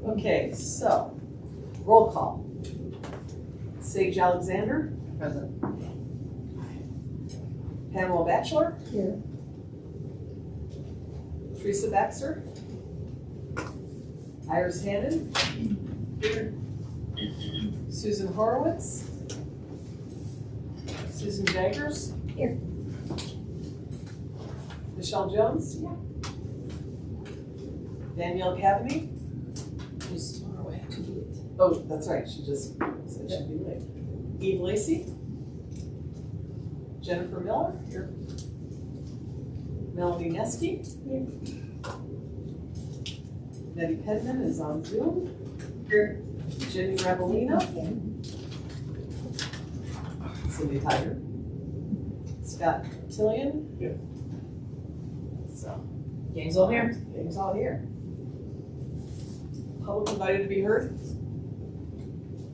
Okay, so, roll call. Sage Alexander. Present. Pamela Batchelor. Here. Teresa Baxter. Iris Hannon. Here. Susan Horowitz. Susan Jaggers. Here. Michelle Jones. Yeah. Danielle Cavany. She's far away. Oh, that's right, she just said she'd be late. Eve Lacey. Jennifer Miller. Here. Melanie Nesky. Here. Betty Penman is on Zoom. Here. Jenny Ravelino. Cindy Tiger. Scott Tillian. Yeah. So, Gang's all here. gang's all here. Public invited to be heard.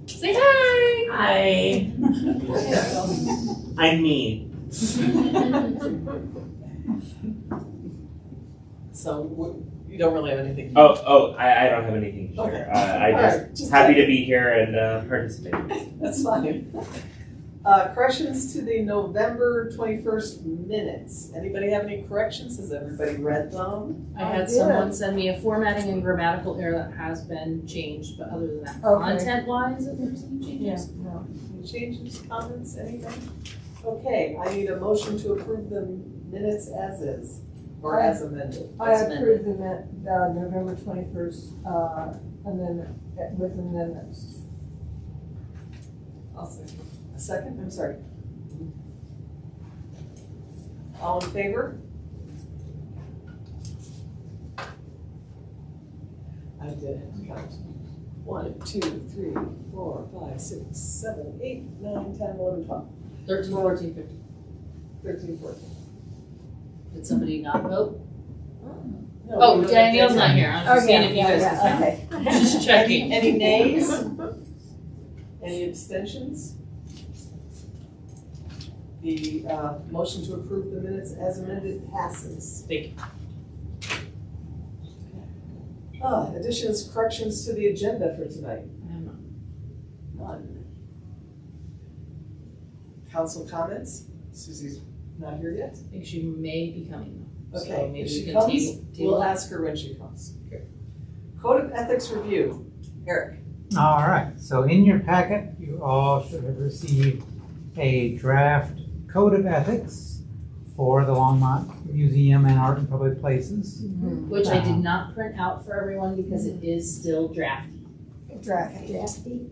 Say hi. Hi. I'm me. So, you don't really have anything. I don't have anything to share. Okay. I All just right, just happy to be here and participate. That's fine. Corrections to the November 21st minutes. Anybody have any corrections? Has everybody read them? I had someone send me a formatting and grammatical error that has been changed, but other than that, Okay. content-wise, if there's any changes. No. Any changes, comments, anything? Okay, I need a motion to approve the minutes as is, or as amended. I As approve the November 21st amendment with amendments. I'll second. A second, I'm sorry. All in favor? I did count. 1, 2, 3, 4, 5, 6, 7, 8, 9, 10, 11, 12, 13, 14, 15. 13, 14. Did somebody not vote? No, Oh, we don't Danielle's have not to- here. I was just seeing if you guys could count. Okay. Just checking. Any nays? Any abstentions? The motion to approve the minutes as amended passes. Thank you. Additions, corrections to the agenda for tonight? I have none. None. Council comments? Susie's not here yet? I think she may be coming. So Okay, maybe if we she can comes, table we'll that. ask her when she comes. Code of Ethics Review. Eric. All right, so in your packet, you all should have received a draft code of ethics for the Longmont Museum and Art and Public Places. Which I did not print out for everyone because it is still drafty. Drafty.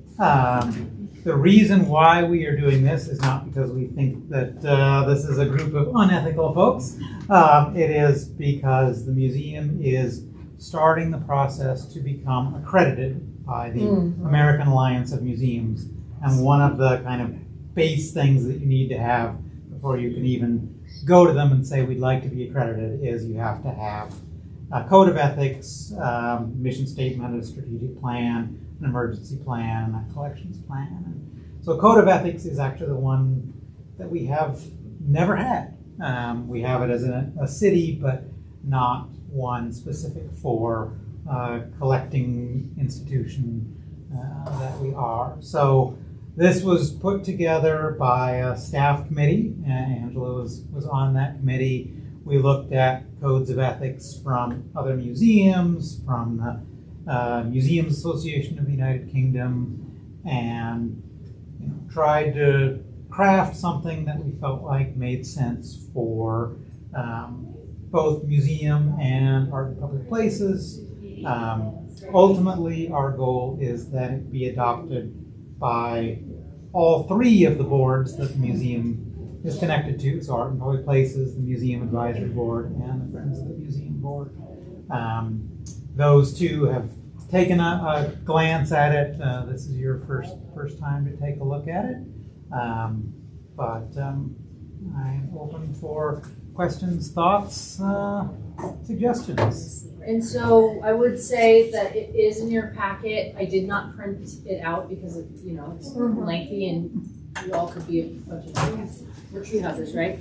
The reason why we are doing this is not because we think that this is a group of unethical folks. It is because the museum is starting the process to become accredited by the American Alliance of Museums. And one of the kind of base things that you need to have before you can even go to them and say we'd like to be accredited is you have to have a code of ethics, mission statement, a strategic plan, an emergency plan, a collections plan. So code of ethics is actually the one that we have never had. We have it as a city, but not one specific for collecting institution that we are. So this was put together by a staff committee. Angela was on that committee. We looked at codes of ethics from other museums, from the Museums Association of the United Kingdom, and tried to craft something that we felt like made sense for both museum and art and public places. Ultimately, our goal is that it be adopted by all three of the boards that the museum is connected to, so Art and Public Places, the Museum Advisory Board, and the Friends of the Museum Board. Those two have taken a glance at it. This is your first time to take a look at it, but I'm open for questions, thoughts, suggestions. And so I would say that it is in your packet. I did not print it out because it, it's lengthy and you all could be a bunch of we're tree huggers, right?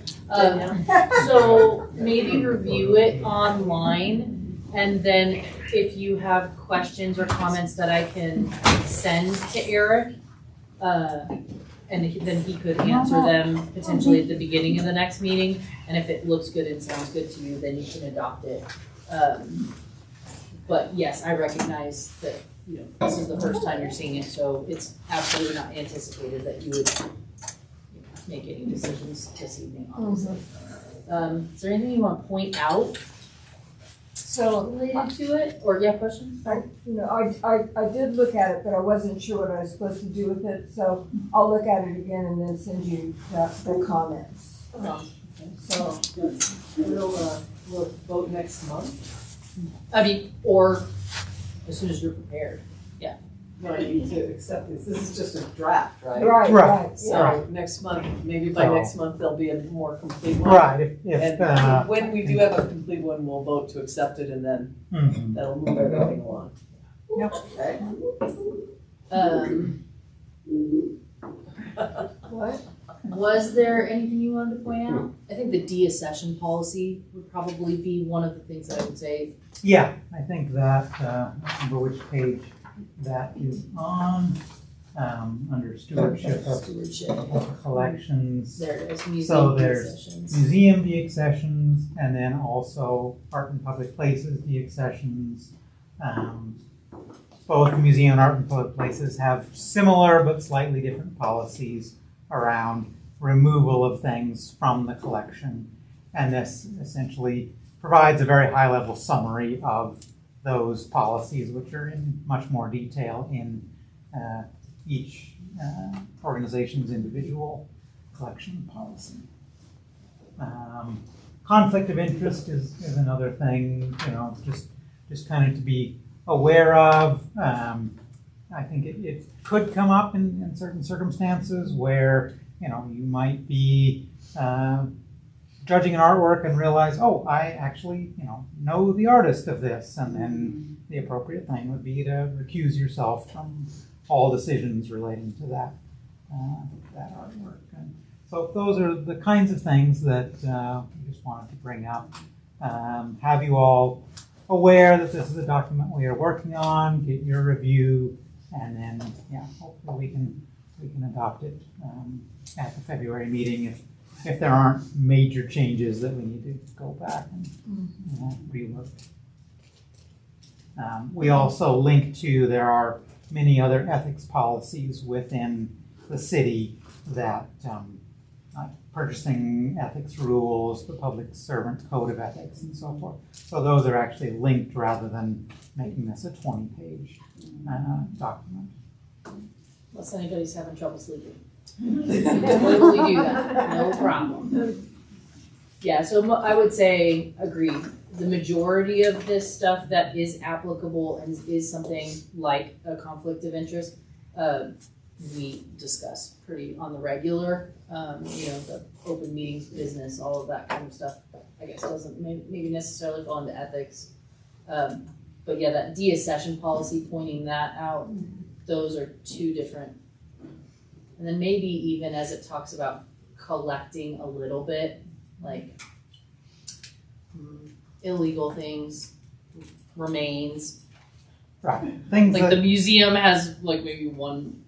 So maybe review it online And then if you have questions or comments that I can send to Eric, then he could answer them potentially at the beginning of the next meeting. And if it looks good and sounds good to you, then you can adopt it. But yes, I recognize that, this is the first time you're seeing it, so it's absolutely not anticipated that you would make any decisions this evening, honestly. Is there anything you want to point out So, related to it? Or, yeah, question? I did look at it, but I wasn't sure what I was supposed to do with it, so I'll look at it again and then send you the comments. So, We'll vote next month. Or as soon as you're prepared. No, I need to accept this. This is just a draft, right? right, Right. yeah. So next month, maybe by So- next month, there'll be a more complete one. Right, if, And when we do have a complete one, we'll vote to accept it and then mhm. that'll move everything along. Yep. Okay. What? Was there anything you wanted to point out? I think the deaccession policy would probably be one of the things that I would say. Yeah, I think that, I don't remember which page that is on, under stewardship of collections. There it is, So museum there's deaccessions. Museum deaccessions, and then also art and public places deaccessions. Both the museum and art and public places have similar but slightly different policies around removal of things from the collection. And this essentially provides a very high-level summary of those policies, which are in much more detail in each organization's individual collection policy. Conflict of interest is another thing, just kind of to be aware of. I think it could come up in certain circumstances where, you might be judging an artwork and realize, oh, I actually, know the artist of this, and then the appropriate thing would be to recuse yourself from all decisions relating to that artwork. And so those are the kinds of things that we just wanted to bring up. Have you all aware that this is a document we are working on, get your review, and then, hopefully we can adopt it at the February meeting if there aren't major changes that we need to go back and relook. We also link to, there are many other ethics policies within the city that, like purchasing ethics rules, the public servant code of ethics, and so forth. So those are actually linked rather than making this a 20-page document. Unless anybody's having trouble sleeping. Totally do that, no problem. Yeah, so I would say, agree. The majority of this stuff that is applicable and is something like a conflict of interest, we discuss pretty on the regular. The open meetings business, all of that kind of stuff, I guess doesn't maybe necessarily fall into ethics. But yeah, that deaccession policy, pointing that out, those are two different. And then maybe even as it talks about collecting a little bit, like illegal things, remains. Right. Things Like that, the museum has like maybe one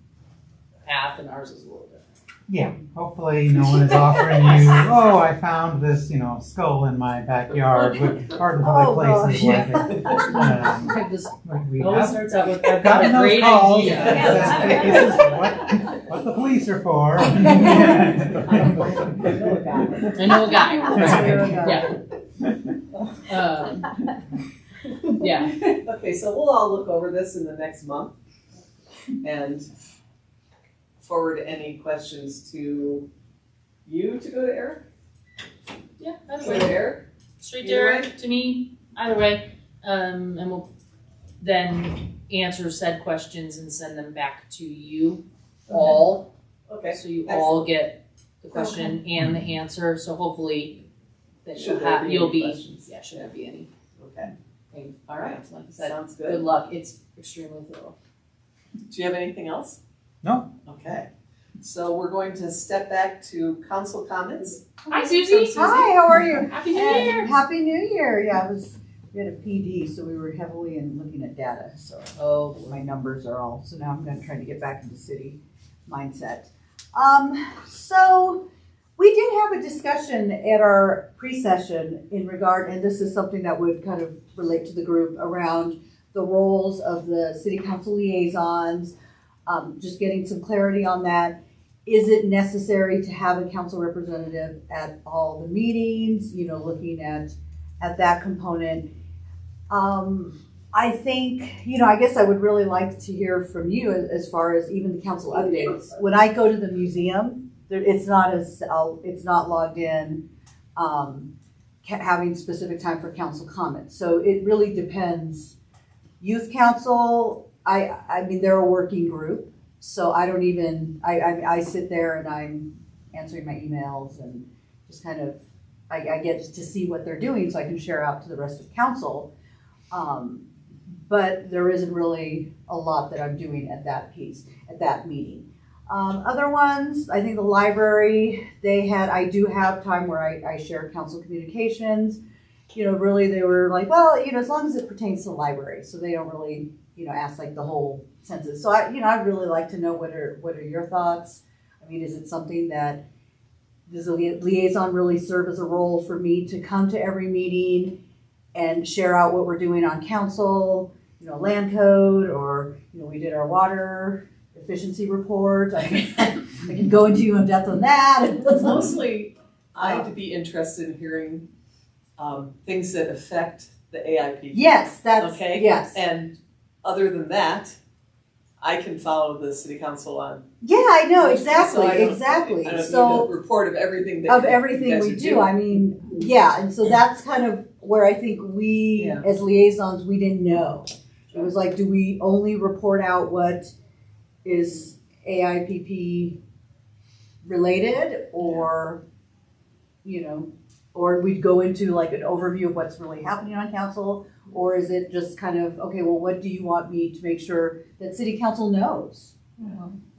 path and ours is a little different. yeah, hopefully no one is offering you, oh, I found this, skull in my backyard with art and public places like it. Like this We always have starts out with, I've got gotten a those great calls. idea. This is what the police are for. I know a guy. Yeah. Yeah. Okay, so we'll all look over this in the next month and forward any questions to you to go to Eric? Yeah, either Go to way. Eric? Straight Either to Eric, to me, either way. And we'll then answer said questions and send them back to you all. Okay. So you all get the question and the answer, so hopefully that Should there be you'll any be, questions? yeah, should there be any. Okay, All right, like I said, sounds good good. luck, it's extremely thorough. Do you have anything else? No. Okay, so we're going to step back to council comments. Hi Susie! Hi, how are you? Happy New Year! Happy New Year. Yeah, it was We had a PD, so we were heavily in looking at data, so my numbers are all, so now I'm gonna try to get back into city mindset. So we did have a discussion at our pre-session in regard, and this is something that would kind of relate to the group, around the roles of the city council liaisons, just getting some clarity on that. Is it necessary to have a council representative at all the meetings, you know, looking at that component? I think, you know, I guess I would really like to hear from you as far as even the council updates. When I go to the museum, it's not logged in, having specific time for council comments. So it really depends. Youth council, I mean, they're a working group, so I don't even, I sit there and I'm answering my emails and just kind of, I get to see what they're doing so I can share out to the rest of council. But there isn't really a lot that I'm doing at that meeting. Other ones, I think the library, I do have time where I share council communications. You know, really they were like, well, you know, as long as it pertains to the library, so they don't really, you know, ask like the whole census. So I'd really like to know what are your thoughts? I mean, is it something that, does a liaison really serve as a role for me to come to every meeting and share out what we're doing on council, you know, land code, or, you know, we did our water efficiency report. I can go into in depth on that. Mostly, I'd be interested in hearing things that affect the AIP. Yes, that's, okay. Yes. And other than that, I can follow the city council on. Yeah, I know, So exactly, I don't exactly. need a So report of everything that of you everything guys we are do, doing. I mean, yeah, and so that's kind of where I think we, Yeah. as liaisons, we didn't know. It was like, do we only report out what is AIPP related, or, you know, or we'd go into like an overview of what's really happening on council, or is it just kind of, okay, well, what do you want me to make sure that city council knows?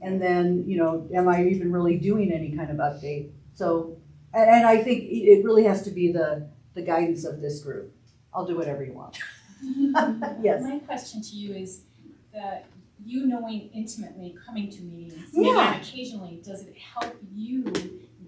And then, you know, am I even really doing any kind of update? So, and I think it really has to be the guidance of this group. I'll do whatever you want. Yes. My question to you is that you knowing intimately, coming to meetings, Yeah. maybe not occasionally, does it help you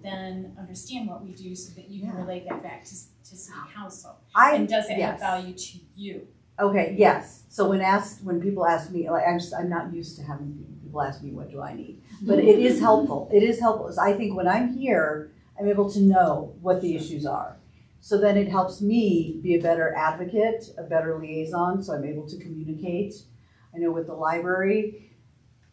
then understand what we do so that you can Yeah. relate that back to city council? I, And does it yes. have value to you? Okay, yes. So when people ask me, like, I'm not used to having people ask me, what do I need? But it is helpful. It is helpful. So I think when I'm here, I'm able to know what the issues are. So then it helps me be a better advocate, a better liaison, so I'm able to communicate. I know with the library,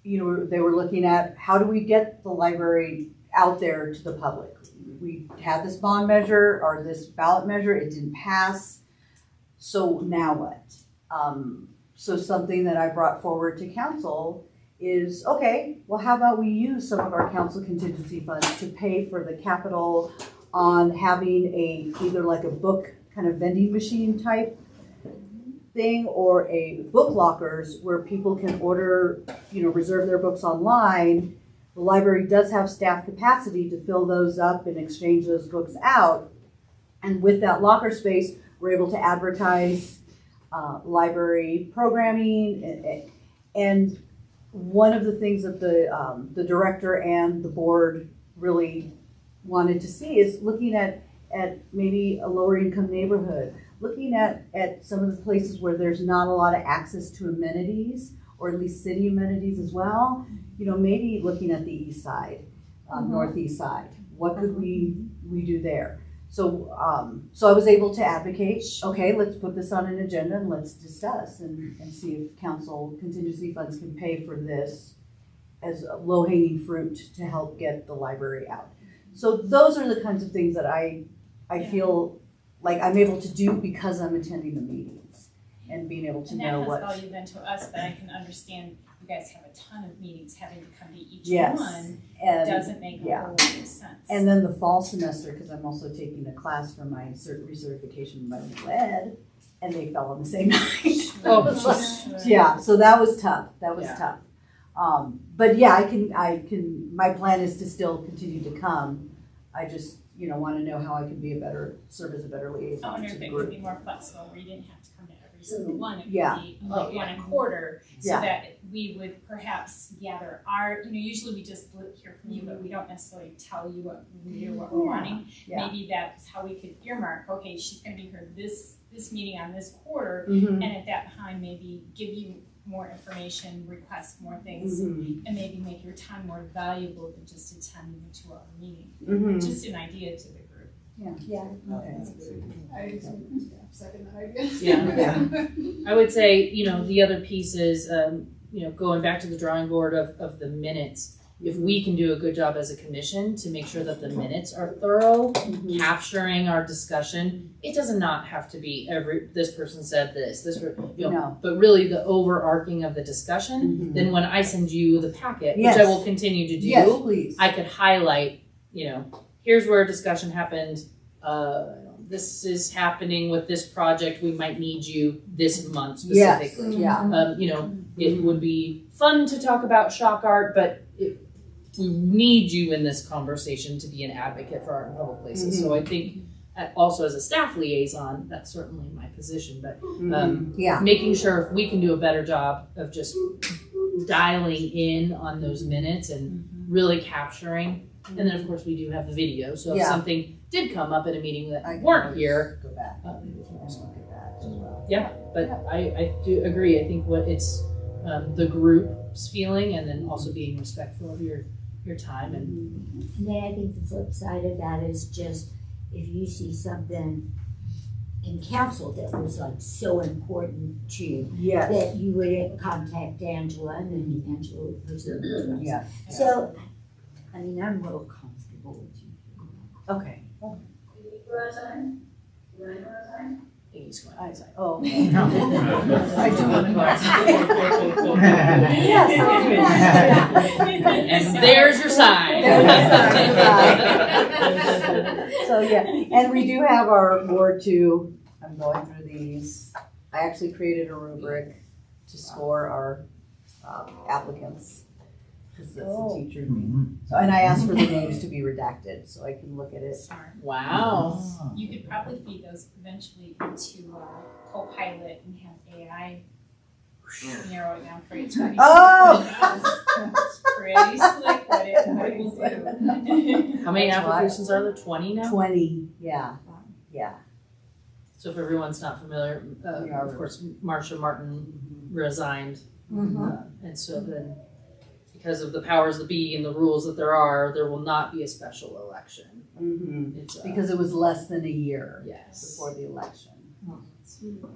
you know, they were looking at how do we get the library out there to the public? We had this bond measure or this ballot measure, it didn't pass. So now what? So something that I brought forward to council is, okay, well, how about we use some of our council contingency funds to pay for the capital on having either like a book kind of vending machine type thing, or a book lockers where people can order, you know, reserve their books online. The library does have staff capacity to fill those up and exchange those books out. And with that locker space, we're able to advertise library programming. And one of the things that the director and the board really wanted to see is looking at maybe a lower income neighborhood, looking at some of the places where there's not a lot of access to amenities, or at least city amenities as well. You know, maybe looking at the east side, northeast side. What could we do there? So I was able to advocate, okay, let's put this on an agenda and let's discuss and see if council contingency funds can pay for this as low-hanging fruit to help get the library out. So those are the kinds of things that I feel like I'm able to do because I'm attending the meetings and being able to know what. And that has value then to us, but I can understand you guys have a ton of meetings, having to come to each Yes. one And doesn't make a whole lot of sense. And then the fall semester, because I'm also taking a class for my recertification in bilingual ed, and they fell on the same night. Oh, Yeah, so that was tough. Yeah. Tough. But yeah, I can. My plan is to still continue to come. I just, wanna know how I can serve as a better liaison I wonder to if the it could group. be more flexible, where you didn't have to come to every single one, it Yeah. could be like one a quarter, so Yeah. that we would perhaps gather our, usually we just hear from you, but we don't necessarily tell you what we do, what we're Yeah. wanting. Yeah. Maybe that's how we could earmark, okay, she's gonna be here this meeting on this quarter, Mhm. and at that time, maybe give you more information, request more things, Mhm. and maybe make your time more valuable than just attending a 2-hour meeting. Mhm. Just an idea to the group. Yeah. Okay. I second that idea. Yeah. I would say, the other piece is, going back to the drawing board of the minutes. If we can do a good job as a commission to make sure that the minutes are thorough, Mhm. capturing our discussion, it does not have to be this person said this, No. but really the overarching of the discussion. Mhm. Then when I send you the packet, Yes. which I will continue to do, Yes, please. I could highlight, here's where a discussion happened, this is happening with this project, we might need you this month specifically. Yeah. It would be fun to talk about shock art, but we need you in this conversation to be an advocate for art in public places. So I think also as a staff liaison, that's certainly my position, but Yeah. making sure if we can do a better job of just dialing in on those minutes and really capturing. And then of course we do have the video, so if Yeah. something did come up at a meeting I that can weren't always here, Go back. We can just look at that as well. but I do agree. I think what it's the group's feeling, and then also being respectful of your time and And then I think the flip side of that is just if you see something in council that was like so important to you, Yes. that you would contact Angela and then Angela would present it to us. Yes. So, I mean, I'm real comfortable with you. Okay. he's going outside. Oh. I I do want to go And there's your sign. So, yeah, and we do have our board too. I'm going through these. I actually created a rubric to score our applicants. Because that's the teacher thing. So, and I asked for the names to be redacted, so I can look at it. Smart. Wow. You could probably feed those eventually into Copilot and have AI narrow it down for you. It's pretty Oh! It's pretty slick what it will do. How many That's why. applications are there? 20 now? 20, yeah, yeah. So if everyone's not familiar, of course, Marcia Martin resigned. And so then, because of the powers that be and the rules that there will not be a special election. Mm-hmm. It's, Because it was less than a year yes. before the election. And so,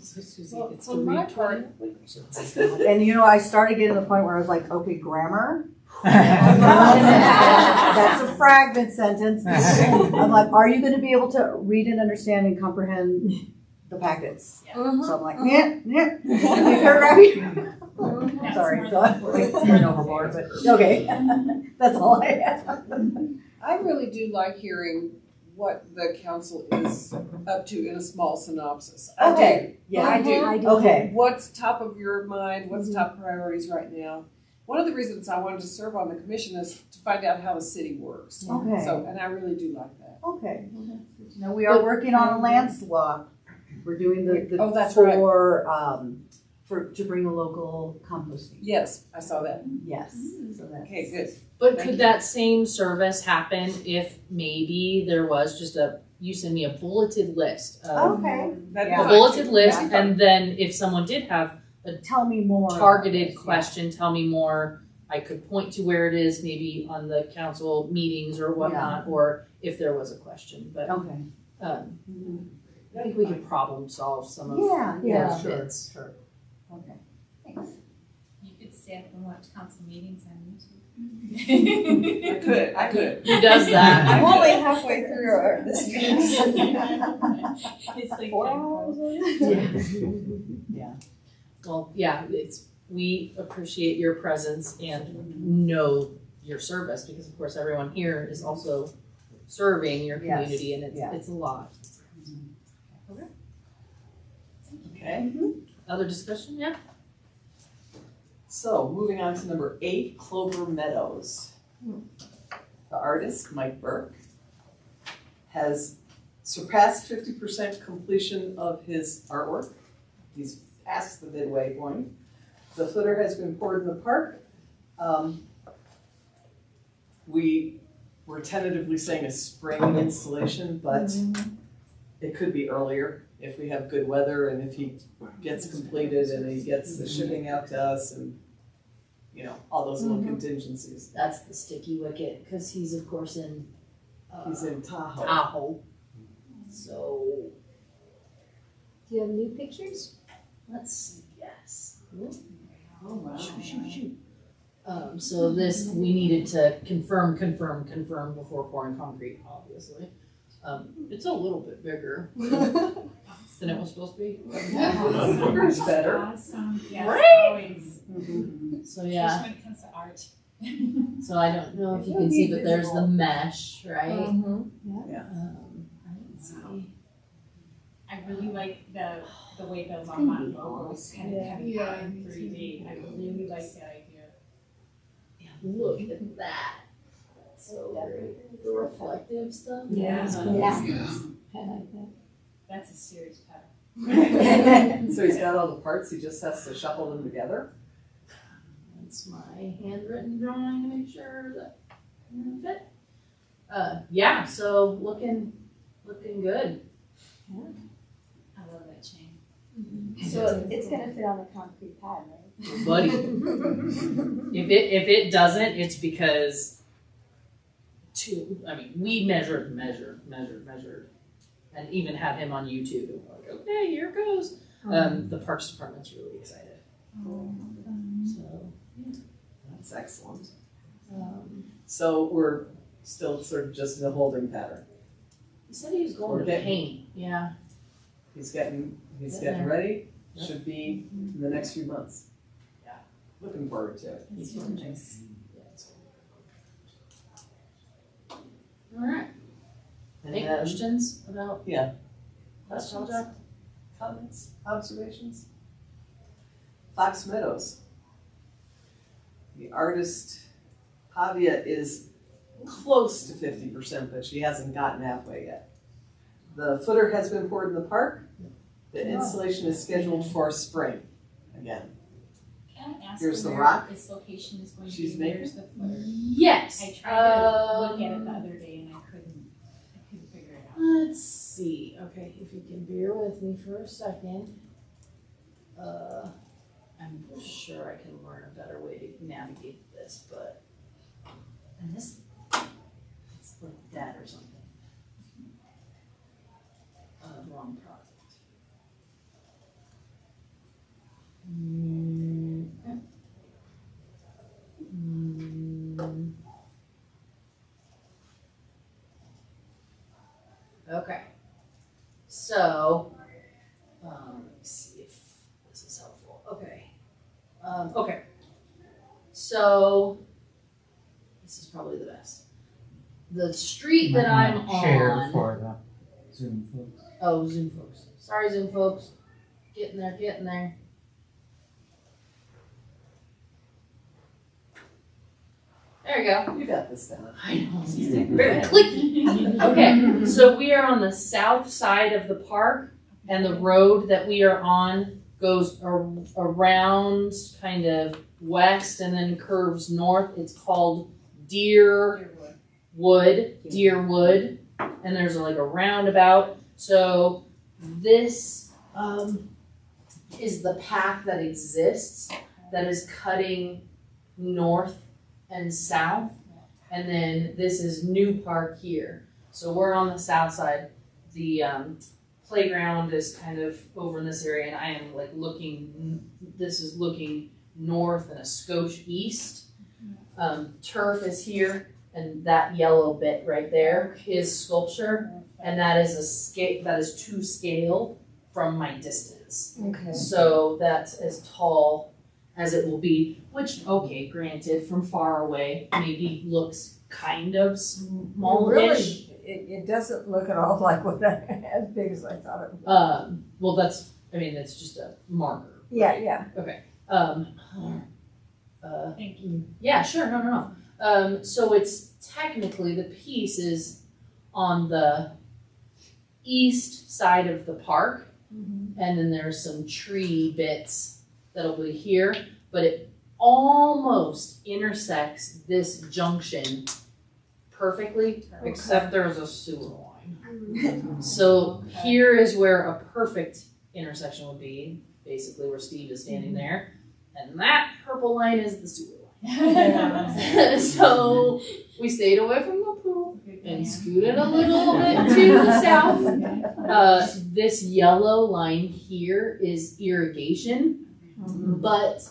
So Susie, Well, it's for to my read part- 20. and I started getting to the point where I was like, okay, grammar. That's a fragment sentence. I'm like, are you going to be able to read and understand and comprehend the packets? Yeah. So I'm like, yeah. Paragraph. That's Sorry, more so than I'm four. went overboard, but okay. That's all I have. I really do like hearing what the council is up to in a small synopsis. I do. Okay, yeah. I do. I do. Okay. What's top of your mind? What's top priorities right now? One of the reasons I wanted to serve on the commission is to find out how the city works. Okay. So, and I really do like that. Okay. Now, we are working on a land swap. We're doing the Oh, that's right. to bring a local composting. Yes, I saw that. Yes. So that's. Okay, good. But Thank could you. that same service happen if maybe there was just you send me a bulleted list of Okay. That Yeah. a bulleted list, and then if someone did have Tell me more. about targeted this. question, tell me more. I could point to where it is, maybe on the council meetings or whatnot, or if there was a question. But Yeah. Okay. I think we can problem solve some of Yeah, those sure. bits. Sure. Okay. Thanks. You could sit and watch council meetings on YouTube. I could. Who does that? I'm only halfway through this piece. It's like 4 hours. Yeah. Well, yeah, we appreciate your presence and know your service, because of course everyone here is also serving your Yes. community, and Yeah. it's a lot. Okay, Other discussion? Yeah. so moving on to number 8, Clover Meadows. the artist, Mike Burke, has surpassed 50% completion of his artwork. He's past the midway point. The footer has been poured in the park. We were tentatively saying a spring installation, but it could be earlier if we have good weather and if he gets completed and he gets the shipping out to us and, you know, all those little contingencies. That's the sticky wicket, because he's of course in, He's in Tahoe. Tahoe. So, Do you have new pictures? let's see, yes. Oh, wow. So this, we needed to confirm before pouring concrete, obviously. It's a little bit bigger than it was supposed to be. It's better. Awesome, yes, Right? always, So yeah, especially when it comes to art. so I don't know if you can see, but there's the mesh, right? Mhm. I didn't see. I really like the way the Longmont logo is kind of coming out in 3D. I really like that idea. Yeah, look at that. That's so great. The reflective stuff. Yeah, it's cool. Yeah. I like that. That's a serious pattern. So he's got all the parts, he just has to shuffle them together. That's my handwritten drawing to make sure that it fit. Yeah, so looking good. I love that chain. So it's gonna fit on the concrete pad, right? Buddy. If it doesn't, it's because we measured, and even had him on YouTube. Like, okay, here it goes. The Parks Department's really excited. So, That's excellent. um, So we're still sort of just in a holding pattern. he said he was going to Okay. paint. Yeah. He's getting Yeah. ready, Yep. should be in the next few months. Yeah. Looking forward to it. He's doing nice. Yeah, it's cool. All right. And Any then, questions about Yeah. that project? Comments, observations? Fox Meadows. The artist, Pavia, is close to 50%, but she hasn't gotten halfway yet. The footer has been poured in the park. The installation is scheduled for spring again. Can I ask Here's the where rock. its location is going to She's be? making- Where's the footer? Yes. I tried to look at it the other day and I couldn't figure it out. Let's see. Okay, if you can bear with me for a second. I'm sure I can learn a better way to navigate this, but and this it's like that or something. Wrong project. Okay. So, let me see if this is helpful. Okay. Okay. So, this is probably the best. The street that I'm Share on. for the Zoom folks. Oh, Zoom folks. Sorry, Zoom folks. Getting there. There you go. You got this down. I know. Very clicky. Okay, so we are on the south side of the park, and the road that we are on goes around kind of west and then curves north. It's called Deerwood, and there's like a roundabout. So this is the path that exists that is cutting north and south, and then this is New Park here. So we're on the south side. The playground is kind of over in this area, and I am like this is looking north and a skosh east. Turf is here, and that yellow bit right there is sculpture, and that is to scale from my distance. Okay. So that's as tall as it will be, which, okay, granted, from far away, maybe looks kind of smallish. Really, it doesn't look at all like as big as I thought it would. Well, that's just a marker. Yeah. Okay. Thank you. Yeah, sure, no. So it's technically, the piece is on the east side of the park. And then there's some tree bits that'll be here, but it almost intersects this junction perfectly, except there's a sewer line. So here is where a perfect intersection would be, basically where Steve is standing there, and that purple line is the sewer line. So we stayed away from the pool and scooted a little bit to the south. This yellow line here is irrigation, but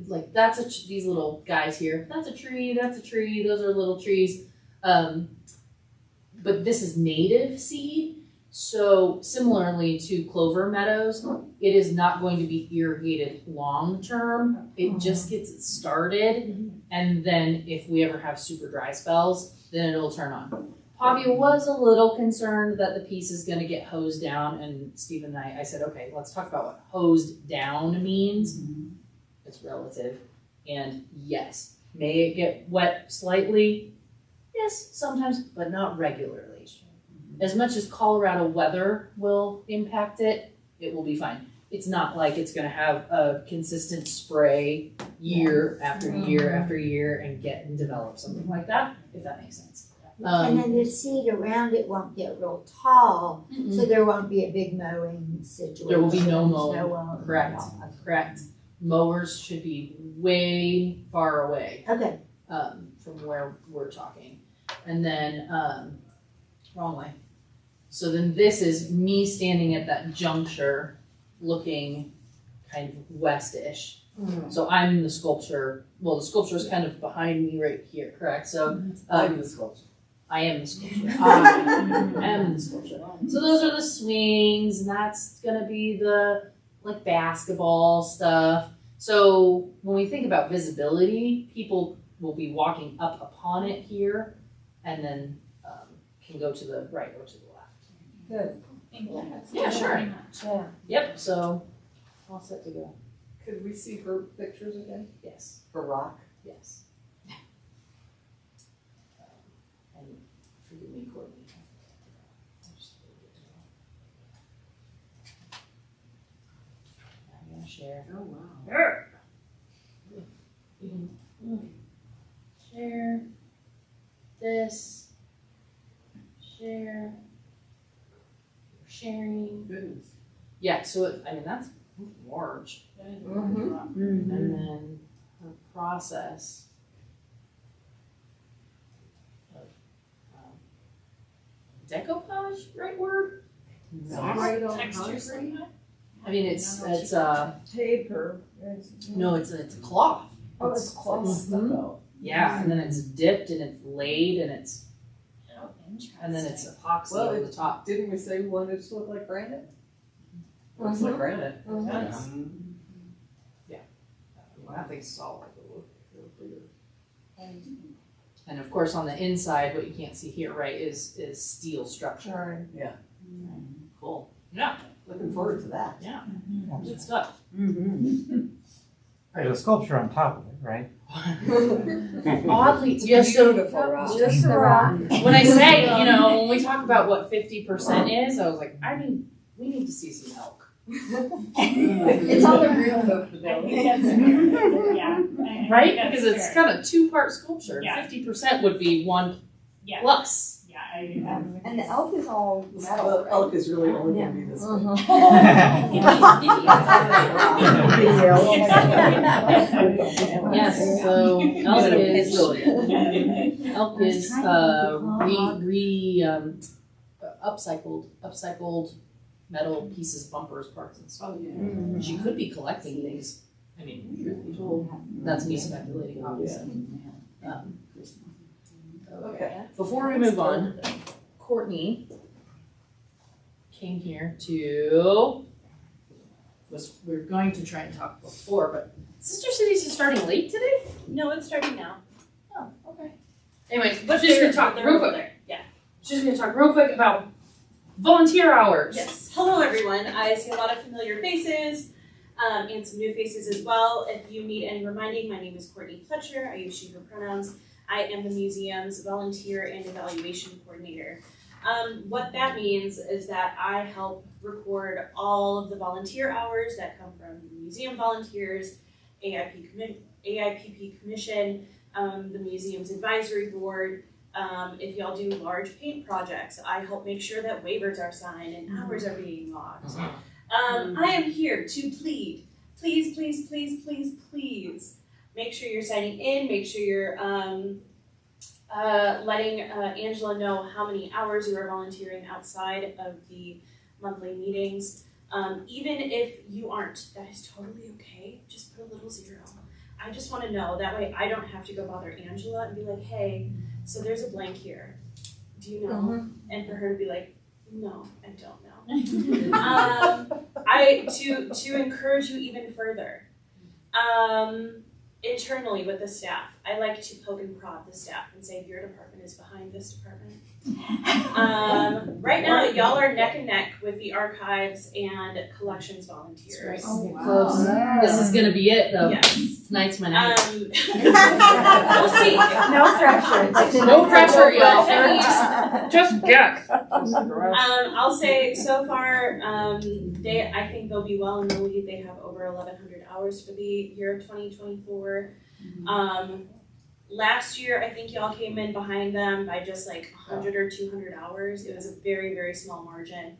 like that's these little guys here. That's a tree. Those are little trees. But this is native seed. So similarly to clover meadows, it is not going to be irrigated long term. It just gets it started, and then if we ever have super dry spells, then it'll turn on. Pavia was a little concerned that the piece is going to get hosed down, and Steve and I said, okay, let's talk about what hosed down means. It's relative, and yes, may it get wet slightly? Yes, sometimes, but not regularly. As much as Colorado weather will impact it, it will be fine. It's not like it's going to have a consistent spray year after year after year and get and develop something like that, if that makes sense. And then the seed around it won't get real tall, so there won't be a big mowing situation. There will be no mowing. No mowing. Correct. Correct. Mowers should be way far away Okay. from where we're talking. And then, wrong way. So then this is me standing at that juncture looking kind of west-ish. So I'm the sculpture. Well, the sculpture is kind of behind me right here, correct? So I'm the sculpture. I am the sculpture. I am the sculpture. So those are the swings, and that's gonna be the like basketball stuff. So when we think about visibility, people will be walking up upon it here, and then can go to the right or to the left. Good. Yeah, sure. Very much. Yeah. Yep. So all set to go. Could we see her pictures again? Yes. Her rock? Yes. And forgive me, Courtney. I'm gonna share. Oh, wow. Share this. Share. Sharing. Goodness. Yeah. So that's large. And then her process of decoupage, right word? Right on Texture concrete? somehow? I mean, it's Paper. no, it's a cloth. Oh, it's close. Mhm. Yeah, and then it's dipped and it's laid and it's Oh, interesting. and then it's epoxy Well, over the top. Didn't we say we wanted it to look like granite? Looks like granite. Yeah. That thing's solid. It'll look bigger. And of course, on the inside, what you can't see here, right, is steel structure. Sorry. Cool. Yeah. Looking forward to that. Yeah. Good stuff. There's a sculpture on top of it, right? Oddly, just so Beautiful rock. Just the rock. when I say, when we talk about what 50% is, I was like, we need to see some elk. It's on the roof of the I building. think that's fair. Yeah. Right? Because it's kind of two-part sculpture. Yeah. 50% would be one Yeah. plus. Yeah, I And the elk is all metal, Well, right? elk is really only gonna be this big. Yes, so elk is upcycled metal pieces, bumpers, parts and stuff. Oh, yeah. She could be collecting things. I mean, truth be told, that's me speculating, obviously. Okay. Before we move on, Courtney came here to, we were going to try and talk before, but Sister Cities is starting late today? No, it's starting now. Oh, okay. Anyways, but she's gonna talk real quick. Yeah. She's gonna talk real quick about volunteer hours. Yes. Hello, everyone. I see a lot of familiar faces. and some new faces as well. If you need any reminding, my name is Courtney Pletcher. I use she, her pronouns. I am the museum's volunteer and evaluation coordinator. What that means is that I help record all of the volunteer hours that come from museum volunteers, AIPP Commission, the museum's advisory board. If y'all do large paint projects, I help make sure that waivers are signed and hours are being logged. I am here to plead. Please, please, please, please, please. Make sure you're signing in, make sure you're letting Angela know how many hours you are volunteering outside of the monthly meetings. Even if you aren't, that is totally okay. Just put a little 0. I just want to know, that way I don't have to go bother Angela and be like, hey, so there's a blank here. Do you know? And for her to be like, no, I don't know. To encourage you even further. Internally with the staff, I like to poke and prod the staff and say, your department is behind this department. Right now, y'all are neck and neck with the archives and collections volunteers. Close. This is gonna be it though. Yes. Tonight's my night. We'll see. No pressure. No pressure, y'all. Just guess. I'll say so far, I think they'll be well in the lead. They have over 1,100 hours for the year of 2024. Last year, I think y'all came in behind them by just like 100 or 200 hours. It was a very, very small margin.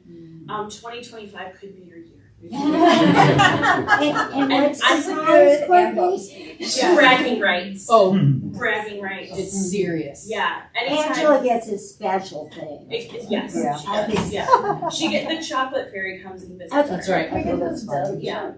2025 could be your year. And what's the prize, Courtney? Bragging rights. Oh, Bragging rights. it's serious. Yeah. Anytime. Angela gets a special thing. Yes. Yeah. She does. Yeah. She get the chocolate fairy comes and visits her. That's right. I think that's fun. Yeah.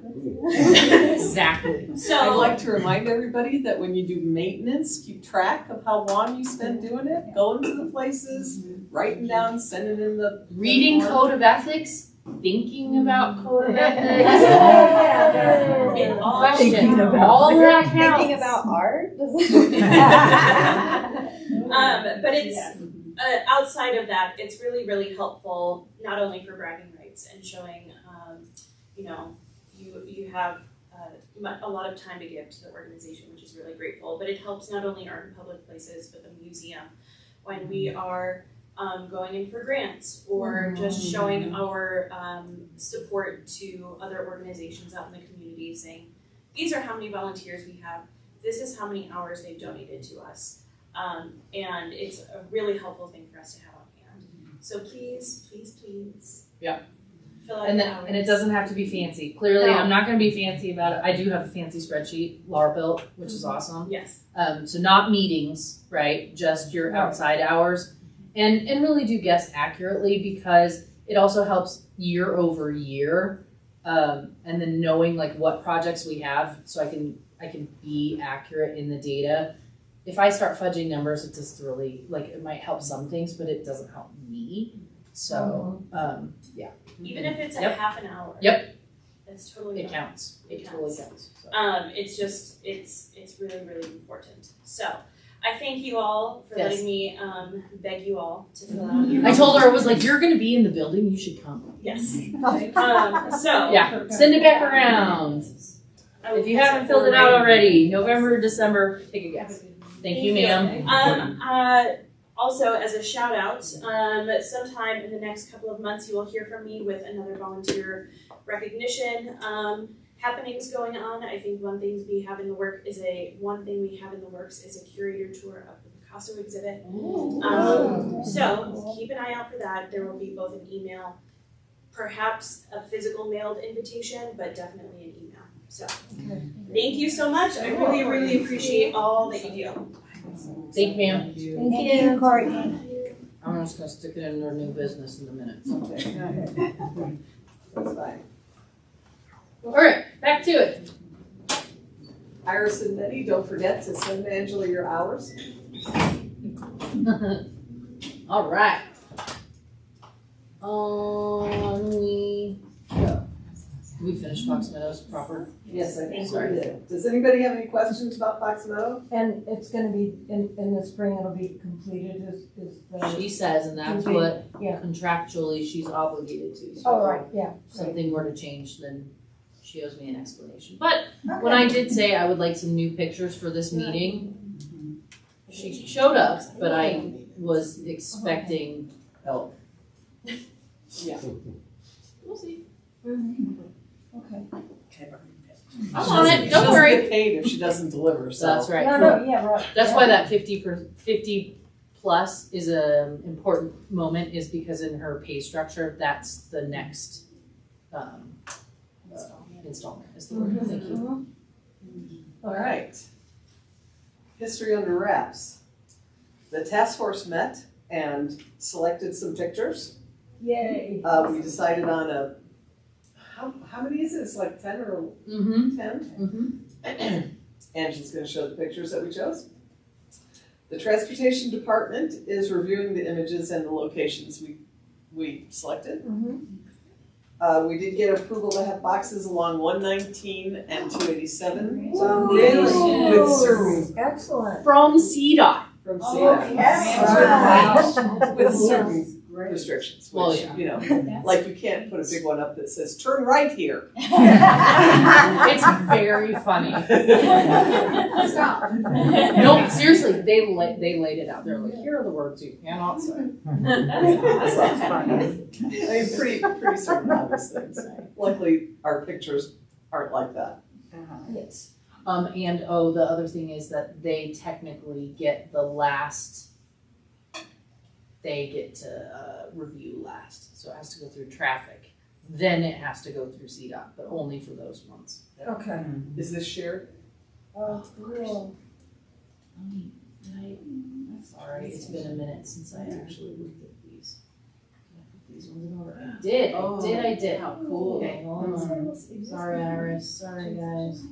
Exactly. I'd So like to remind everybody that when you do maintenance, keep track of how long you spend doing it, going to the places, writing down, sending in the Reading code of ethics, thinking about code of ethics. it all Question. All that counts. Thinking about art? but it's outside of that, it's really, really helpful, not only for bragging rights and showing, you have a lot of time to give to the organization, which is really grateful. But it helps not only art in public places, but the museum when we are going in for grants or just showing our support to other organizations out in the community, saying, these are how many volunteers we have, this is how many hours they've donated to us. And it's a really helpful thing for us to have on hand. So please, please, please. Yeah. Fill out And your and it hours. doesn't have to be fancy. Clearly, No. I'm not going to be fancy about it. I do have a fancy spreadsheet, Laura built, which is awesome. Yes. So not meetings, right? Just your outside hours, and really do guess accurately because it also helps year over year, and then knowing like what projects we have, so I can be accurate in the data. If I start fudging numbers, it just really it might help some things, but it doesn't help me. So yeah. Even if it's a Yep. half an hour. Yep. That's totally It fine. counts. It It totally counts. counts. So. It's really, really important. So I thank you all for Yes. letting me beg you all to fill out your I told her, I was like, you're going to be in the building. You should come. Yes. So yeah, send it back around. I will If you pass haven't filled it out already, November, December, take a guess. Thank you, ma'am. Also, as a shout out, sometime in the next couple of months, you will hear from me with another volunteer recognition happenings going on. I think one thing we have in the works is a curator tour of the Picasso exhibit. So keep an eye out for that. There will be both an email, perhaps a physical mailed invitation, but definitely an email. So thank you so much. I really, really appreciate all that you do. Thank you, ma'am. Thank you, Courtney. I'm just going to stick it in our new business in a minute. That's fine. All right, back to it. Iris and Betty, don't forget to send Angela your hours. All right. On we go. We finished Fox Meadows proper. Yes, I think Sorry. we did. Does anybody have any questions about Fox Meadow? And it's gonna be, in the spring, it'll be completed, is the, She says, and that's Okay. what Yeah. contractually she's obligated to. So oh, right, yeah. if something were to change, then she owes me an explanation. But when I did say I would like some new pictures for this meeting, she showed up, but I was expecting Help. we'll see. Okay. I'm on it, She don't doesn't worry. get paid if she doesn't deliver, so. That's right. No, yeah, right. That's why that 50 plus is an important moment, is because in her pay structure, that's the next installment is the word. Thank you. All right. History under wraps. The task force met and selected some pictures. Yay. We decided on how many is it? It's like 10 or Mm-hmm. 10? Angela's gonna show the pictures that we chose. The transportation department is reviewing the images and the locations we selected. We did get approval to have boxes along 119 and 287. Really? With certain, Excellent. From CDOT. from Oh, CDOT. yes. With certain restrictions, Well, which, yeah. you know, like you can't put a big one up that says, turn right here. It's very funny. Stop. No, seriously, they laid it out. They're like, here are the words you cannot say. That's funny. I mean, pretty certain on those things. Luckily, our pictures aren't like that. Yes. And the other thing is that they technically get the last, they get to review last. So it has to go through traffic. Then it has to go through CDOT, but only for those ones. Okay. Is this shared? Oh, cool. Sorry, it's been a minute since I actually looked at these. Did I put these ones in order? I did. How cool. Okay, hold on. Sorry, Iris. Sorry, guys.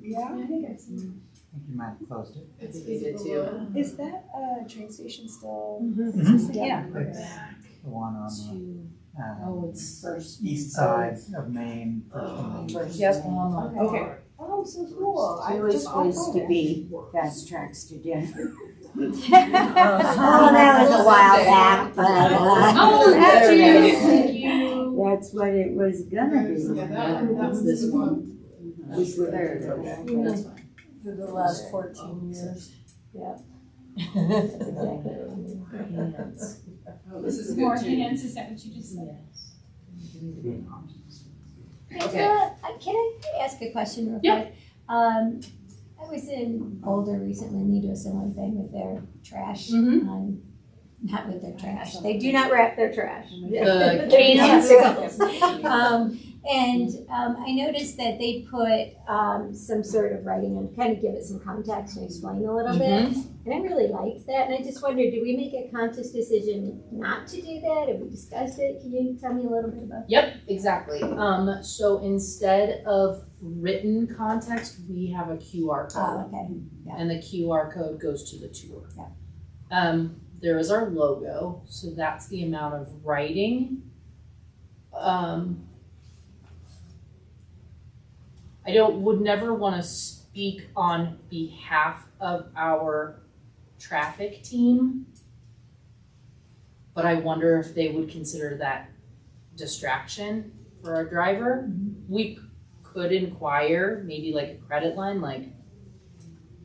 Yeah, I think I've seen. I think you might have closed it. I think they did too. Is that train station still? Yeah. It's the one on Oh, it's first. the east side of Maine. First Yes, on the. Okay. Oh, so cool. There was supposed to be fast tracks to Denver. Oh, that was a while back, but Oh, There we go. thank you. that's what it was gonna be. That's this one. We were there. That's fine. For the last 14 years. Hands. Oh, this is More good too. hands, is that what you just said? Yes. Okay. Can I ask a question real Yeah. quick? I was in Boulder recently and they do a similar thing with their trash. Mhm. Not with their trash. They do not wrap their trash. The They're cans. popsicles. I noticed that they put some sort of writing and kind of give it some context and explain a little bit. And I really liked that. And I just wondered, did we make a conscious decision not to do that? Have we discussed it? Can you tell me a little bit about that? Yep, exactly. So instead of written context, we have a QR code. Oh, okay. And the QR code goes to the tour. There is our logo, so that's the amount of writing. I would never want to speak on behalf of our traffic team, but I wonder if they would consider that distraction for our driver. We could inquire, maybe like a credit line, like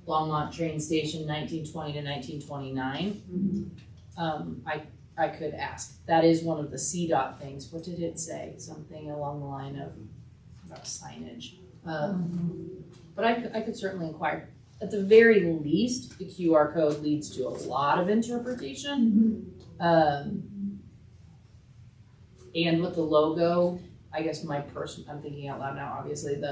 Longmont train station 1920 to 1929. I could ask. That is one of the CDOT things. What did it say? Something along the line of about signage. But I could certainly inquire. At the very least, the QR code leads to a lot of interpretation. And with the logo, I guess I'm thinking out loud now, obviously,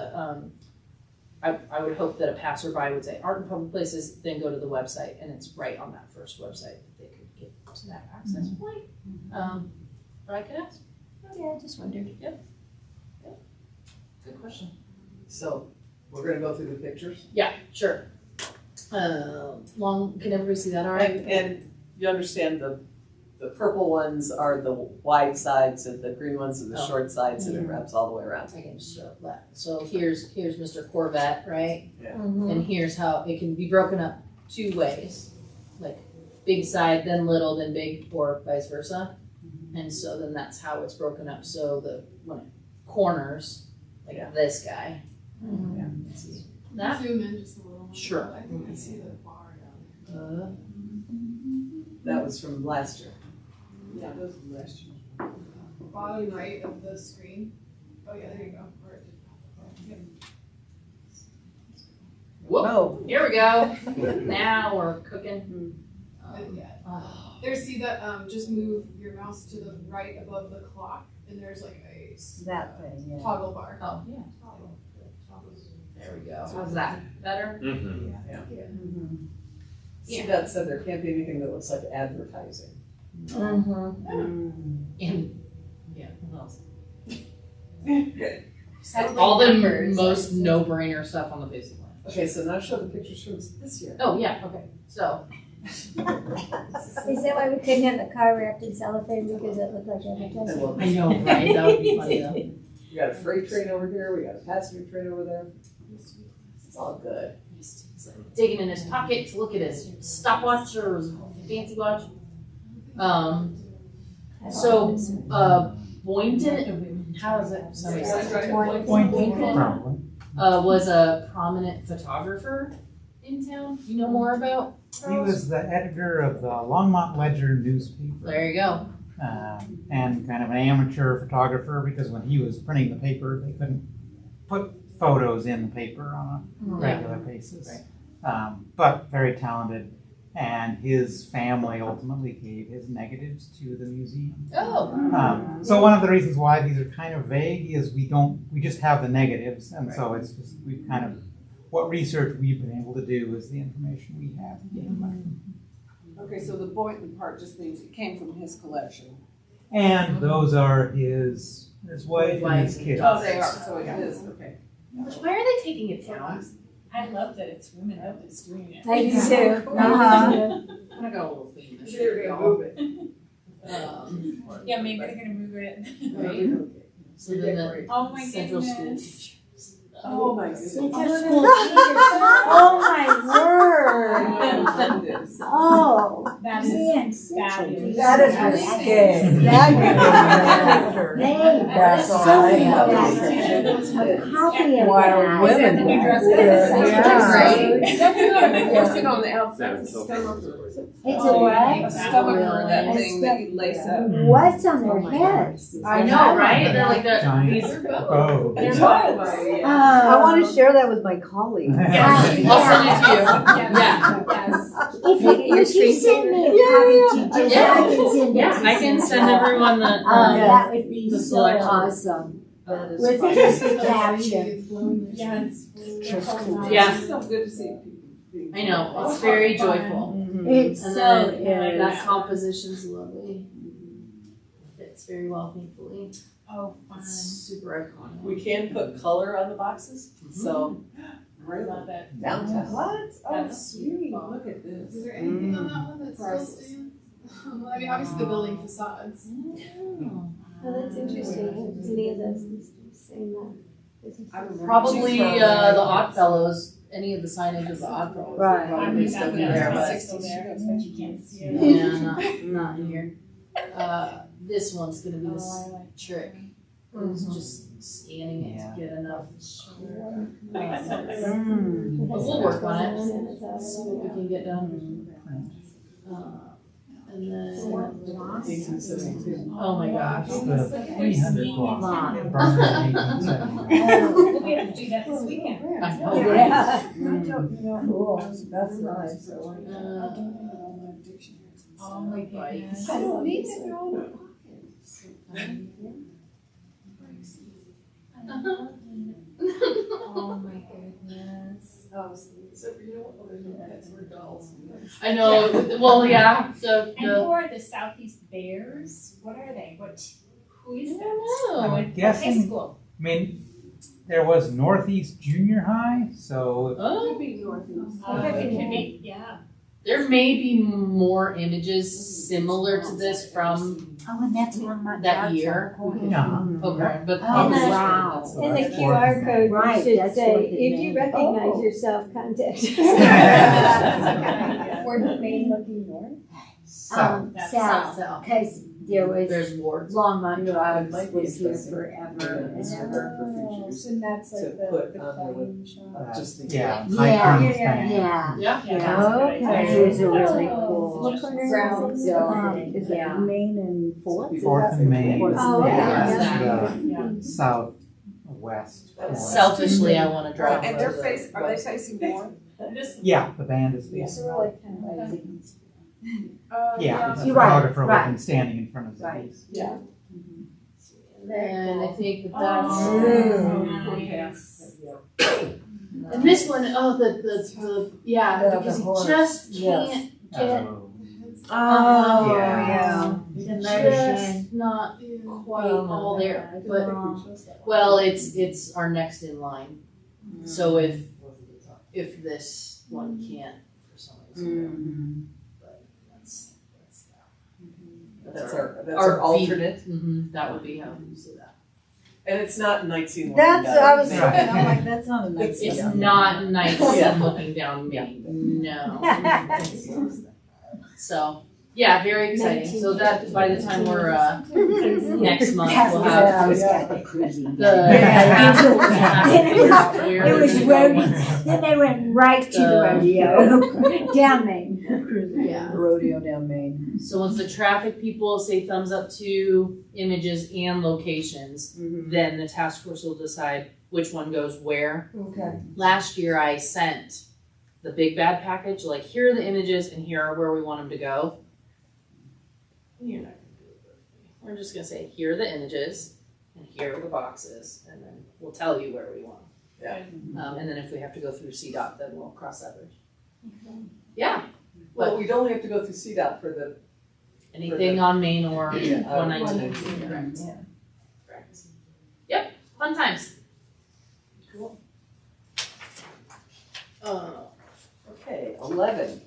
I would hope that a passerby would say art in public places, then go to the website, and it's right on that first website that they could get to that access point. But I could ask. Yeah, I just wondered. Yep. Good question. So, we're gonna go through the pictures. Yeah, sure. Can everybody see that all right? And you understand the purple ones are the wide sides and the green ones are the short sides and it wraps all the way around. I can show that. So here's Mr. Corvette, right? Yeah. And here's how it can be broken up two ways, like big side, then little, then big, or vice versa. And so then that's how it's broken up. So when it corners, like Yeah. this guy. Yeah. Let's see. That? Zoom in just a little. Sure. I think I see the bar down there. That was from last year. Yeah, those are the last year. Bottom right of the screen. Oh yeah, there you go. Where it did. Whoa, here we go. Now we're cooking. Yeah. There, see that, just move your mouse to the right above the clock, and there's like a That thing, yeah. toggle bar. Oh, yeah. There we go. How's that? Better? Mm-hmm. See, that said there can't be anything that looks like advertising. And, yeah, what else? Totally All the numbers, most like- no-brainer stuff on the face of the planet. Okay, so now show the pictures from this year. Oh, yeah, okay. So, Is that why we couldn't have the car wrapped in cellophane because it looked like advertising? I know, right? That would be funny though. We got a freight train over here, we got a passenger train over there. It's all good. He's like digging in his pocket to look at his stopwatch or his fancy watch. So, Boynton, how is it? Sorry. Probably. Was a prominent photographer in town. You know more about? He was the editor of the Longmont Ledger newspaper. There you go. And kind of an amateur photographer because when he was printing the paper, they couldn't put photos in the paper on a regular basis. But very talented. And his family ultimately gave his negatives to the museum. Oh. So one of the reasons why these are kind of vague is we just have the negatives, and so it's just we've kind of what research we've been able to do is the information we have. Okay, so the Boynton part just means it came from his collection. And those are his wife and his kids. Oh, they are, so it is, okay. Why are they taking it down? I love that it's women that's doing it. I do too. I got a little theme this year, y'all. Yeah, maybe they're gonna move it. Right? So then the Oh my central school goodness. teachers. Oh my goodness. Oh my word. Oh, That man, is fabulous. That is risque. That's all I have to say. a copy of While that. women We dress wear it it. Right? That's not a piercing on the outside, it's a stomacher. It's a what? A stomacher, that A thing that you lace up. What's on their heads? I know, right? They're like Giant these. bow. They're bows. I want to share that with my colleagues. Yes, I'll send it to you. Yeah. Yes. If you send me a copy to just, Yeah. I can send it Yeah, to I can send somebody. everyone the. That would be the so selection. awesome. That is With fun. just the caption. Yes. Yeah. It's so good to see people being. I know, it's very joyful. It's And so then is. that composition's lovely. Fits very well, thankfully. Oh, fun. It's super iconic. We can put color on the boxes, so. I love it. Downtown. What? Oh, That's sweet, beautiful. look at this. Is there anything on that one that's still standing? Well, I mean, obviously the building facades. Oh. Oh, that's interesting. Any of those saying I remember Probably two the Oddfellows, any of the signage of the Oddfellows. Right. would I Probably mean, still that be there, would but still there, but you can't see it. yeah, not here. This one's gonna be this Oh, I like trick. It's just scanning it to get enough. Mm. But we'll work on it. See what we can get done. And then, 1872. oh my gosh. The 300 block. Lot. It burned in 1879. We have to do that this weekend. I know. Yeah. Cool, that's nice. Oh my goodness. I don't need it at all. Oh my goodness. Except for, you know what, there's no pets or dolls. I know. Well, yeah. So And the. who are the Southeast Bears? What are they? Who is that? I I'm What guessing, high school? I mean, there was Northeast Junior High, so Oh, Could be northeast. It could be, yeah. there may be more images similar to this from Oh, and that's Longmont. that year. yeah. Okay, but Oh, probably wow. that's And the That's QR code Right, should that's say, what it if you meant. recognize Oh. yourself, contact. That's a good idea. Fort Maine looking north. So, That's South, South. because there was There's wards. Longmont Drugs might be was here interesting. forever and ever. Oh, so that's To like the put the on there with, coin shop. just the. Yeah. Yeah. High Kings kind of- Yeah. Yeah. It was a really cool. What corner is Brown this? building. Is it Yeah. Main and Fourth? Fourth and Main. Oh, okay. Yeah. Southwest. corner. Selfishly, I want to drive. And they're to the are they west. facing north? Yeah, the band is facing. So we're like kind of like. Yeah, it's a You're right, photographer right. looking standing in front of the Right. piece. Yeah. And I think that's. Nice. And this one, oh, the yeah, The because horse. you just Yes. can't get Oh, Yeah. just not quite all there. But well, it's our next in line. So if this one can't for some reason, but that's That's our alternate, that would be how you say that. and it's not night scene looking That's, down. I was Main. thinking, I'm like, that's not a nice. It's Yeah. not nice Yeah. looking down Maine. No. So yeah, very exciting. So that by the time we're next month we'll have It was roadies, then they went right to the rodeo, down Main. Yeah. Rodeo down Main. So once the traffic people say thumbs up to images and locations, then the task force will decide which one goes where. Okay. Last year I sent the big bad package, like here are the images and here are where we want them to go. You're not gonna do it with me. We're just gonna say here are the images and here are the boxes, and then we'll tell you where we want them. And then if we have to go through CDOT, then we'll cross that bridge. Yeah. Well, we'd only have to go through CDOT for the. Anything on Main or 119. 119, Correct. Correct. Yep, fun times. Cool. Okay, 11.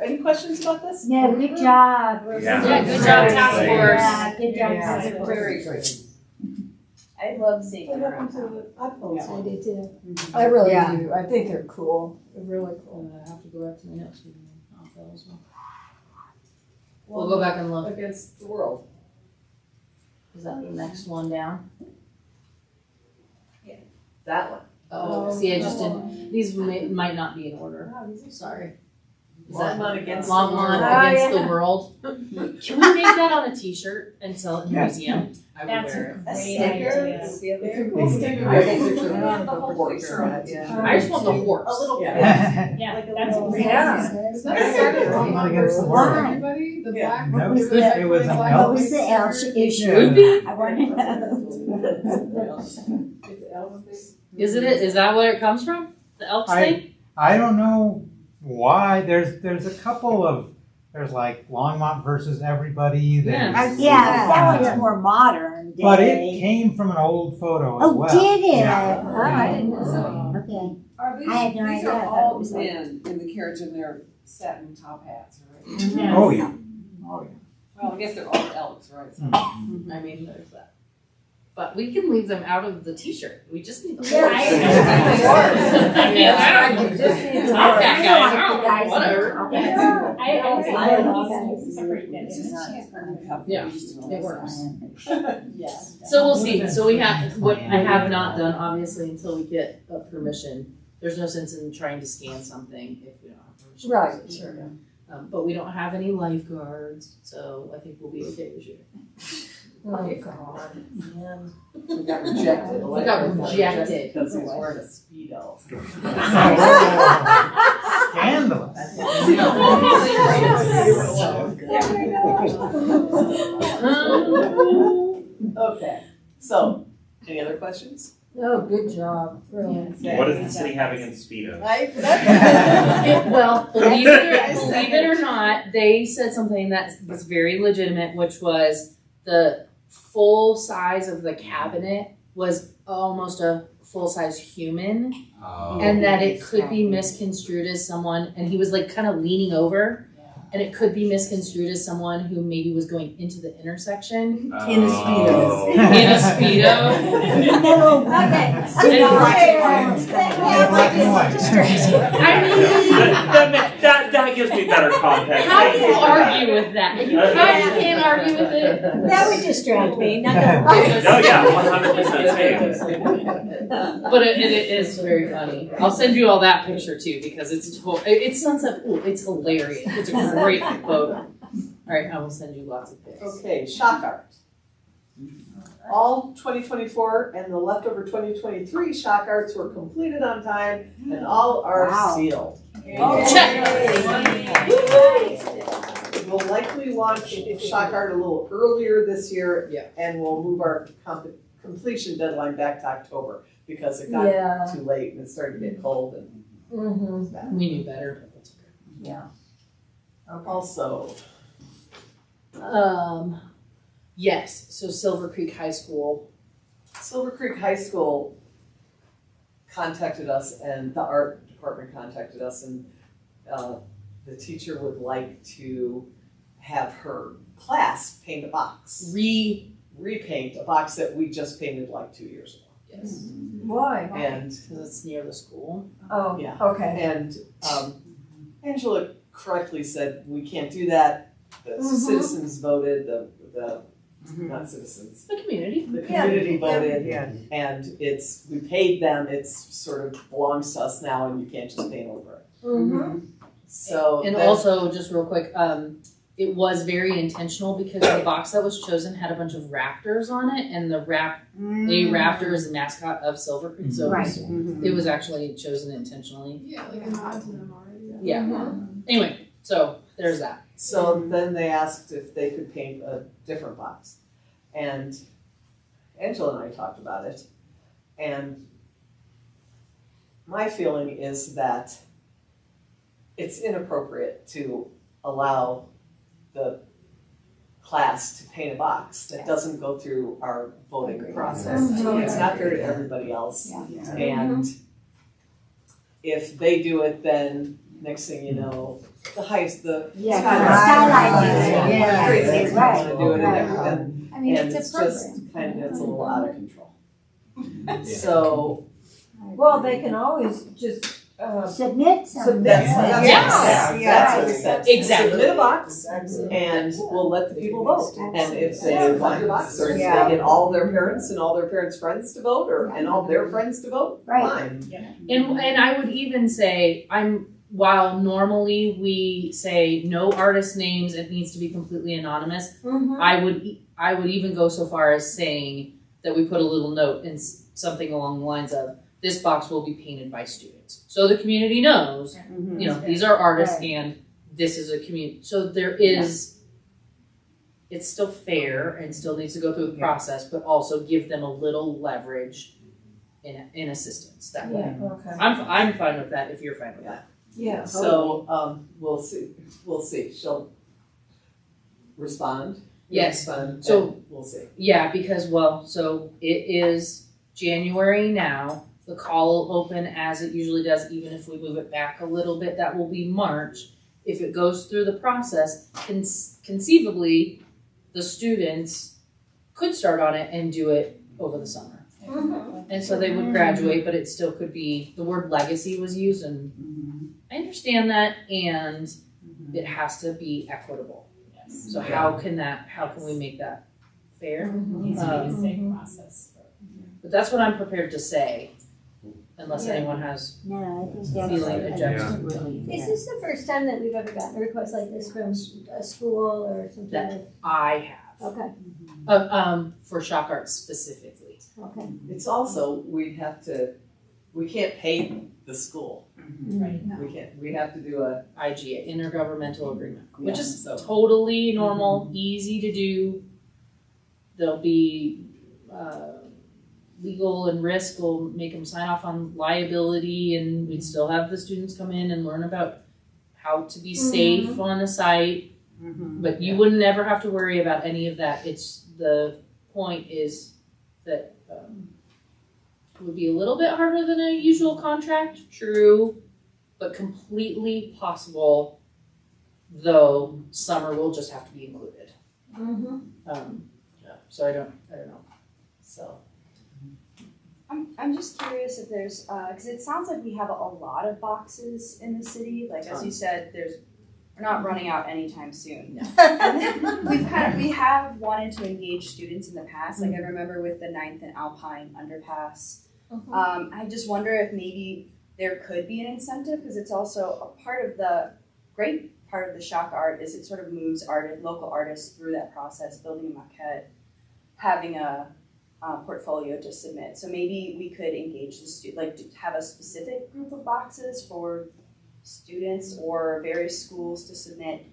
Any questions about this? Yeah, good job. Yeah, good job, task force. Yeah, good job, task force. Very good. I love seeing What them happened around. to the iPhones? I did too. I really Yeah. do. I think they're cool. They're really cool. I have to go back to my notes. As well. We'll go back and look. Against the world. Is that the next one down? That one. Oh, see, I just didn't. These might not be in order. Sorry. Is that Longmont against the Longmont world. against the world? Can we make that on a T-shirt and sell it in the museum? I would That's wear a it. great idea. I just want the horse. A little Yeah. Yeah, that's a great idea. Yeah. Is that started from Longmont against the world. everybody? The Yeah. black. No, the it black- was an black- elk. What was the Elch issue? Yeah. I want to know. Is it that where it comes from? The Elks thing? I don't know why. There's a couple of, there's like Longmont versus everybody. There's, Yeah, that one's more modern day. but it came from an old photo as Oh, well. did it? Yeah. Oh, I didn't know. Okay. Are these, I had no these idea. I are thought it all was like- men in the carriage in their satin top hats, right? Yes. Oh yeah. Oh yeah. Well, I guess they're all elks, right? So- Mhm. I mean, there's that. But we can leave them out of the T-shirt. We just need the Yeah, horse. I mean, I don't. It's not that guy. I don't know, whatever. I like these separate It's bits. just a chance for them to have Yeah, these to it us. works. Yes. So we'll see. So we have, what I have not done, obviously, until we get a permission. There's no sense in trying to scan something if we don't have permission. Right, sure. But we don't have any lifeguards, so I think we'll be okay this year. Oh, God. We got rejected. We got rejected. Because he's wearing a Speedo. Scandalous. Okay, so, any other questions? Oh, good job. Really. Okay. What does the city have against speedos? Well, believe it or not, they said something that was very legitimate, which was the full size of the cabinet was almost a full-size human, and that it could be misconstrued as someone, and he was like kind of leaning over, and it could be misconstrued as someone who maybe was going into the intersection In a Speedo. in a Speedo. No, okay. Black and white. I mean, That gives me better context. How do Thank you argue with that? You can't argue with it. That would distract me, no, no. No, yeah, 100% same. But it is very funny. I'll send you all that picture too because it's sunset pool. It's hilarious. It's a great photo. All right, I will send you lots of pics. Okay, shock art. All 2024 and the leftover 2023 shock arts were completed on time and all are sealed. Check. We'll likely launch shock art a little earlier this year. Yeah. And we'll move our completion deadline back to October because it Yeah. got too late and it started to get cold and Mm-hmm. We knew better, but that's okay. Yeah. also. Yes. So Silver Creek High School. Silver Creek High School contacted us and the art department contacted us and the teacher would like to have her class paint a box. Repaint a box that we just painted like 2 years ago. Yes. Why? And Because it's near the school. Oh, yeah. okay. And Angela correctly said, we can't do that. The citizens voted, the not citizens. The community. The community voted, Yeah. and we paid them, it's sort of belongs to us now, and you can't just paint over it. Mm-hmm. So. And then- also, just real quick, it was very intentional because the box that was chosen had a bunch of raptors on it, and a raptor is the mascot of Silver Creek, so it was actually chosen intentionally. Yeah, like a nod to them already. Yeah. Anyway, so there's that. So then they asked if they could paint a different box. And Angela and I talked about it. And my feeling is that it's inappropriate to allow the class to paint a box that doesn't go through our voting process. It's not fair to everybody else. And if they do it, then next thing you know, the Skylight. Great, Right. want to do it and I mean, and it's it's a just program. kind of, it's a little out of control. So. Well, they can always just, Submit something. That's what we said. Exactly. Submit a box and we'll let the people vote. And if they want your box, or if they get all their parents and all their parents' friends to vote, and all their friends to vote, fine. And I would even say, while normally we say no artist names, it needs to be completely anonymous, I would even go so far as saying that we put a little note in something along the lines of, this box will be painted by students. So the community knows, these are artists and this is a community. So there is, it's still fair and still needs to go through the process, but also give them a little leverage in assistance that way. okay. I'm fine with that if you're fine with that. Yeah. So, we'll see. She'll respond. Yes. Respond, So- and we'll see. Yeah, because so it is January now. The call will open as it usually does, even if we move it back a little bit, that will be March. If it goes through the process, conceivably, the students could start on it and do it over the summer. And so they would graduate, but it still could be, the word legacy was used, and I understand that, and it has to be equitable. Yes. So how can we make that fair? Needs to be a safe process. But that's what I'm prepared to say, unless anyone has No, I think feeling objection. really. Is this the first time that we've ever gotten a request like this from a school or something? That I have. Okay, For shock art specifically. okay. It's also, we can't pay the school. Right. We have to do a. IGA, intergovernmental agreement, which Yeah, is so- totally normal, easy to do. There'll be legal and risk will make them sign off on liability, and we'd still have the students come in and learn about how to be safe on a site. But you wouldn't ever have to worry about any of that. The point is that it would be a little bit harder than a usual contract, true, but completely possible, though summer will just have to be included. So I don't know. So. I'm just curious if there's, because it sounds like we have a lot of boxes in the city. Like, as you said, there's we're not running out anytime soon. No. We have wanted to engage students in the past. Like I remember with the 9th and Alpine underpass. I just wonder if maybe there could be an incentive, because it's also a part of the great part of the shock art is it sort of moves local artists through that process, building a maquette, having a portfolio to submit. So maybe we could engage the have a specific group of boxes for students or various schools to submit,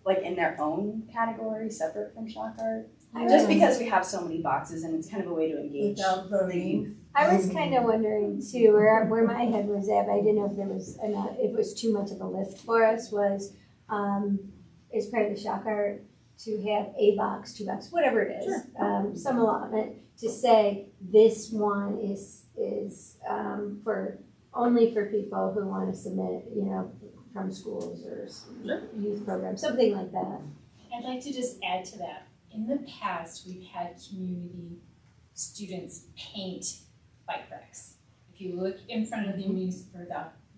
like in their own category, separate from shock art. Just because we have so many boxes, and it's kind of a way to engage the youth. I was kind of wondering too, where my head was at, but I didn't know if there was enough, if it was too much of a lift for us, was as part of the shock art to have a box, 2 box, whatever it is, some allotment to say this one is for only for people who want to submit, from schools or youth programs, something like that. I'd like to just add to that. In the past, we've had community students paint bike racks. If you look in front of the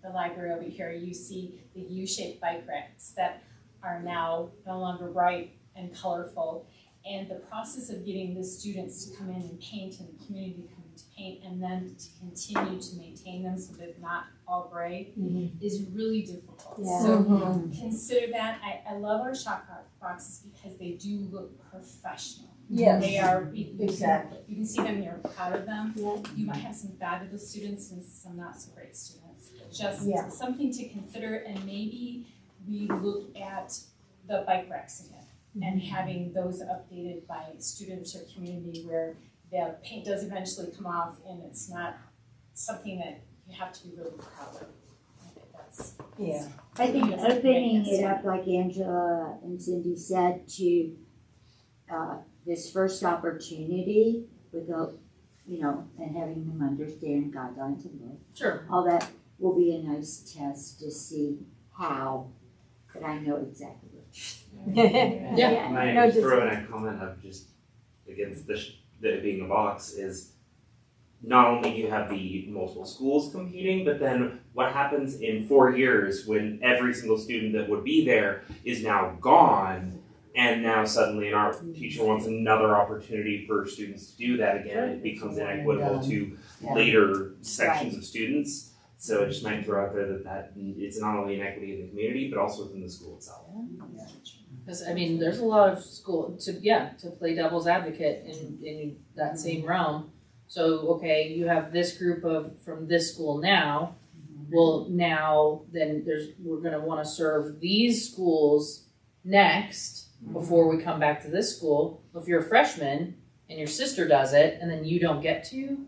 the library over here, you see the U-shaped bike racks that are now no longer bright and colorful. And the process of getting the students to come in and paint and the community come in to paint and then to continue to maintain them so they're not all gray is really difficult. Yeah. So consider that. I love our shock art boxes because they do look professional. Yes. They are, Exactly. you can see them, you're proud of them. Yeah. You might have some fabulous students and some not so great students. Just Yeah. something to consider, and maybe we look at the bike racks again and having those updated by students or community where the paint does eventually come off and it's not something that you have to be really proud of. That's, Yeah. I think Yes, opening yes. it up, like Angela and Cindy said, to this first opportunity with and having them understand guidelines and look, Sure. all that will be a nice test to see how, but I know exactly what. Yeah. Can I throw in a comment of just against the being a box is not only do you have the multiple schools competing, but then what happens in 4 years when every single student that would be there is now gone, and now suddenly an art teacher wants another opportunity for students to do that again. It becomes inequitable to later sections of students. So I just might throw out there that it's not only inequity in the community, but also within the school itself. Because there's a lot of school to play devil's advocate in that same realm. So okay, you have this group from this school now. Well, now then we're going to want to serve these schools next before we come back to this school. If you're a freshman and your sister does it, and then you don't get to,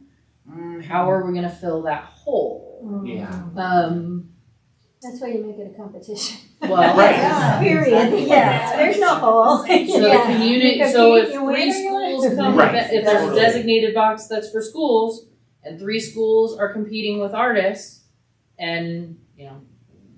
how are we going to fill that hole? Yeah. That's why you make it a competition. Well, right. Period. Yeah. There's no hole. So the community. So if 3 schools come, Right. if there's a Totally. designated box that's for schools, and 3 schools are competing with artists, and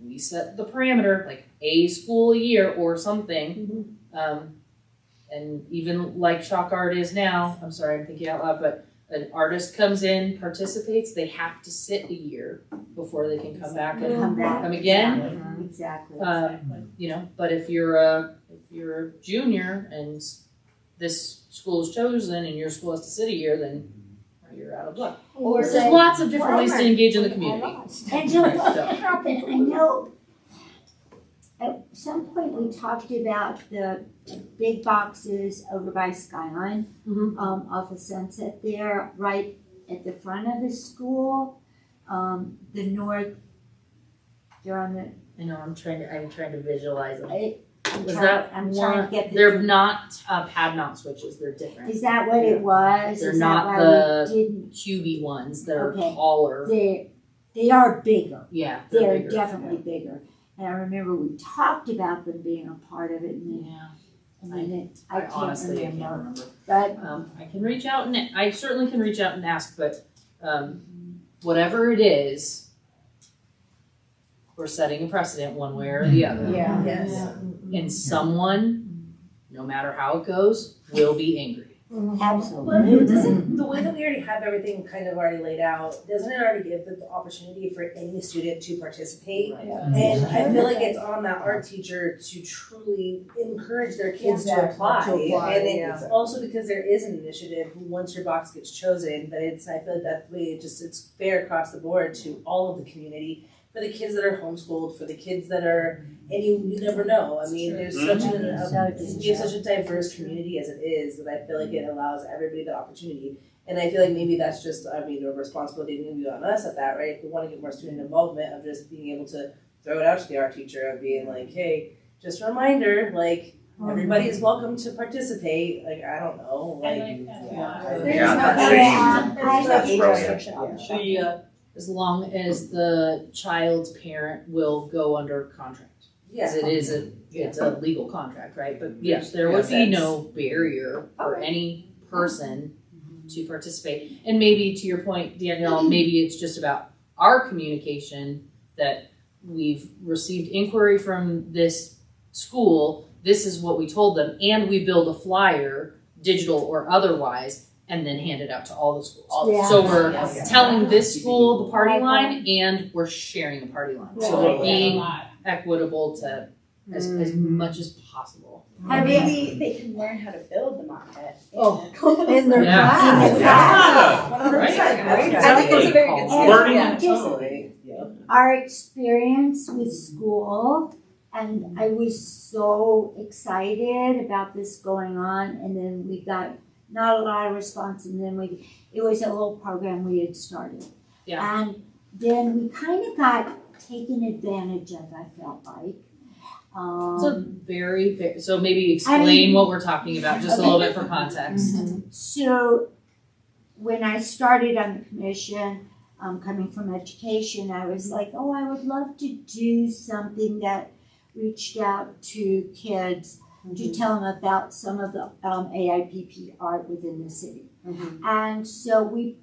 we set the parameter like a school a year or something, and even like shock art is now. I'm sorry, I'm thinking out loud, but an artist comes in, participates, they have to sit a year before they can come back and come again. Exactly. But if you're a junior and this school is chosen and your school has to sit a year, then you're out of luck. Or There's lots of different ways to engage in the community. Angela, what happened? I know at some point we talked about the big boxes over by Skyline, off of Sunset there, right at the front of the school. The north, they're on the. I know. I'm trying to visualize them. I'm trying to get the. They're not pad mount switches. They're different. Is that what it was? They're Is not that why we the didn't? cubey ones. They're Okay. taller. They are bigger. Yeah, They're bigger. definitely bigger. And I remember we talked about them being a part of it, and then, I can't honestly remember. can't remember. But I can reach out and I certainly can reach out and ask, but whatever it is, we're setting a precedent one way or the other. Yeah. Yes. And someone, no matter how it goes, will be angry. Absolutely. Doesn't the way that we already have everything kind of already laid out, doesn't it already give the opportunity for any student to participate? And I feel like it's on that art teacher to truly encourage their kids to apply. And it's also because there is an initiative, once your box gets chosen, that I feel like that way it's fair across the board to all of the community. For the kids that are homeschooled, for the kids that are, and you never know. I mean, there's we have such a diverse community as it is that I feel like it allows everybody the opportunity. And I feel like maybe that's just, a responsibility maybe on us at that, right? If we want to get more student involvement of just being able to throw it out to the art teacher of being like, hey, just a reminder, like, everybody is welcome to participate. Like, I don't know. Like, as long as the child's parent will go under contract. Yeah. Because it's a legal contract, right? But yes, there would be no barrier for any person to participate. And maybe to your point, Danielle, maybe it's just about our communication that we've received inquiry from this school, this is what we told them, and we build a flyer, digital or otherwise, and then hand it out to all the schools. Yeah. So we're telling this school the party line, and we're sharing the party line. So we're being equitable to as much as possible. And maybe they can learn how to build the market. In their class. I think it's a very good Learning. Totally. Our experience with school, and I was so excited about this going on, and then we got not a lot of response, and then it was a little program we had started. Yeah. And then we kind of got taken advantage of, I felt like. So maybe explain what we're talking about just a little bit for context. So when I started on the commission, coming from education, I was like, oh, I would love to do something that reached out to kids to tell them about some of the AIPP art within the city. And so we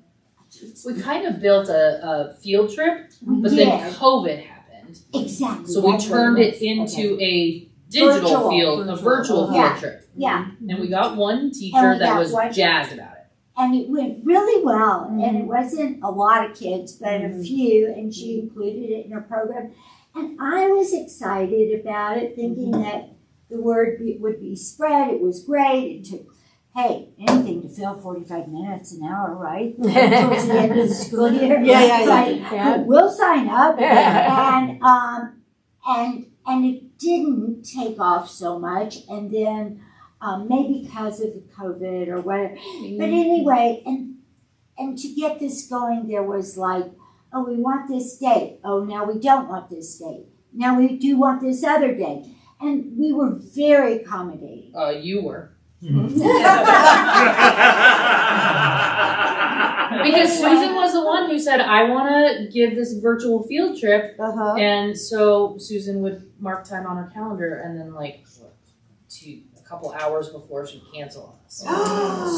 kind of built a field trip, but then COVID happened. Exactly. So we turned it into a digital virtual field trip. Yeah. And we got one teacher that was jazzed about it. And it went really well. And it wasn't a lot of kids, but a few, and she included it in her program. And I was excited about it, thinking that the word would be spread. It was great. It took, anything to fill 45 minutes, an hour, right? Towards the end of the school year. Yeah. We'll sign up. And it didn't take off so much. And then maybe because of the COVID or whatever. But anyway, and to get this going, there was like, oh, we want this date. Oh, now we don't want this date. Now we do want this other date. And we were very accommodating. You were. Because Susan was the one who said, I want to give this virtual field trip. And so Susan would mark time on her calendar, and then a couple hours before she'd cancel on us.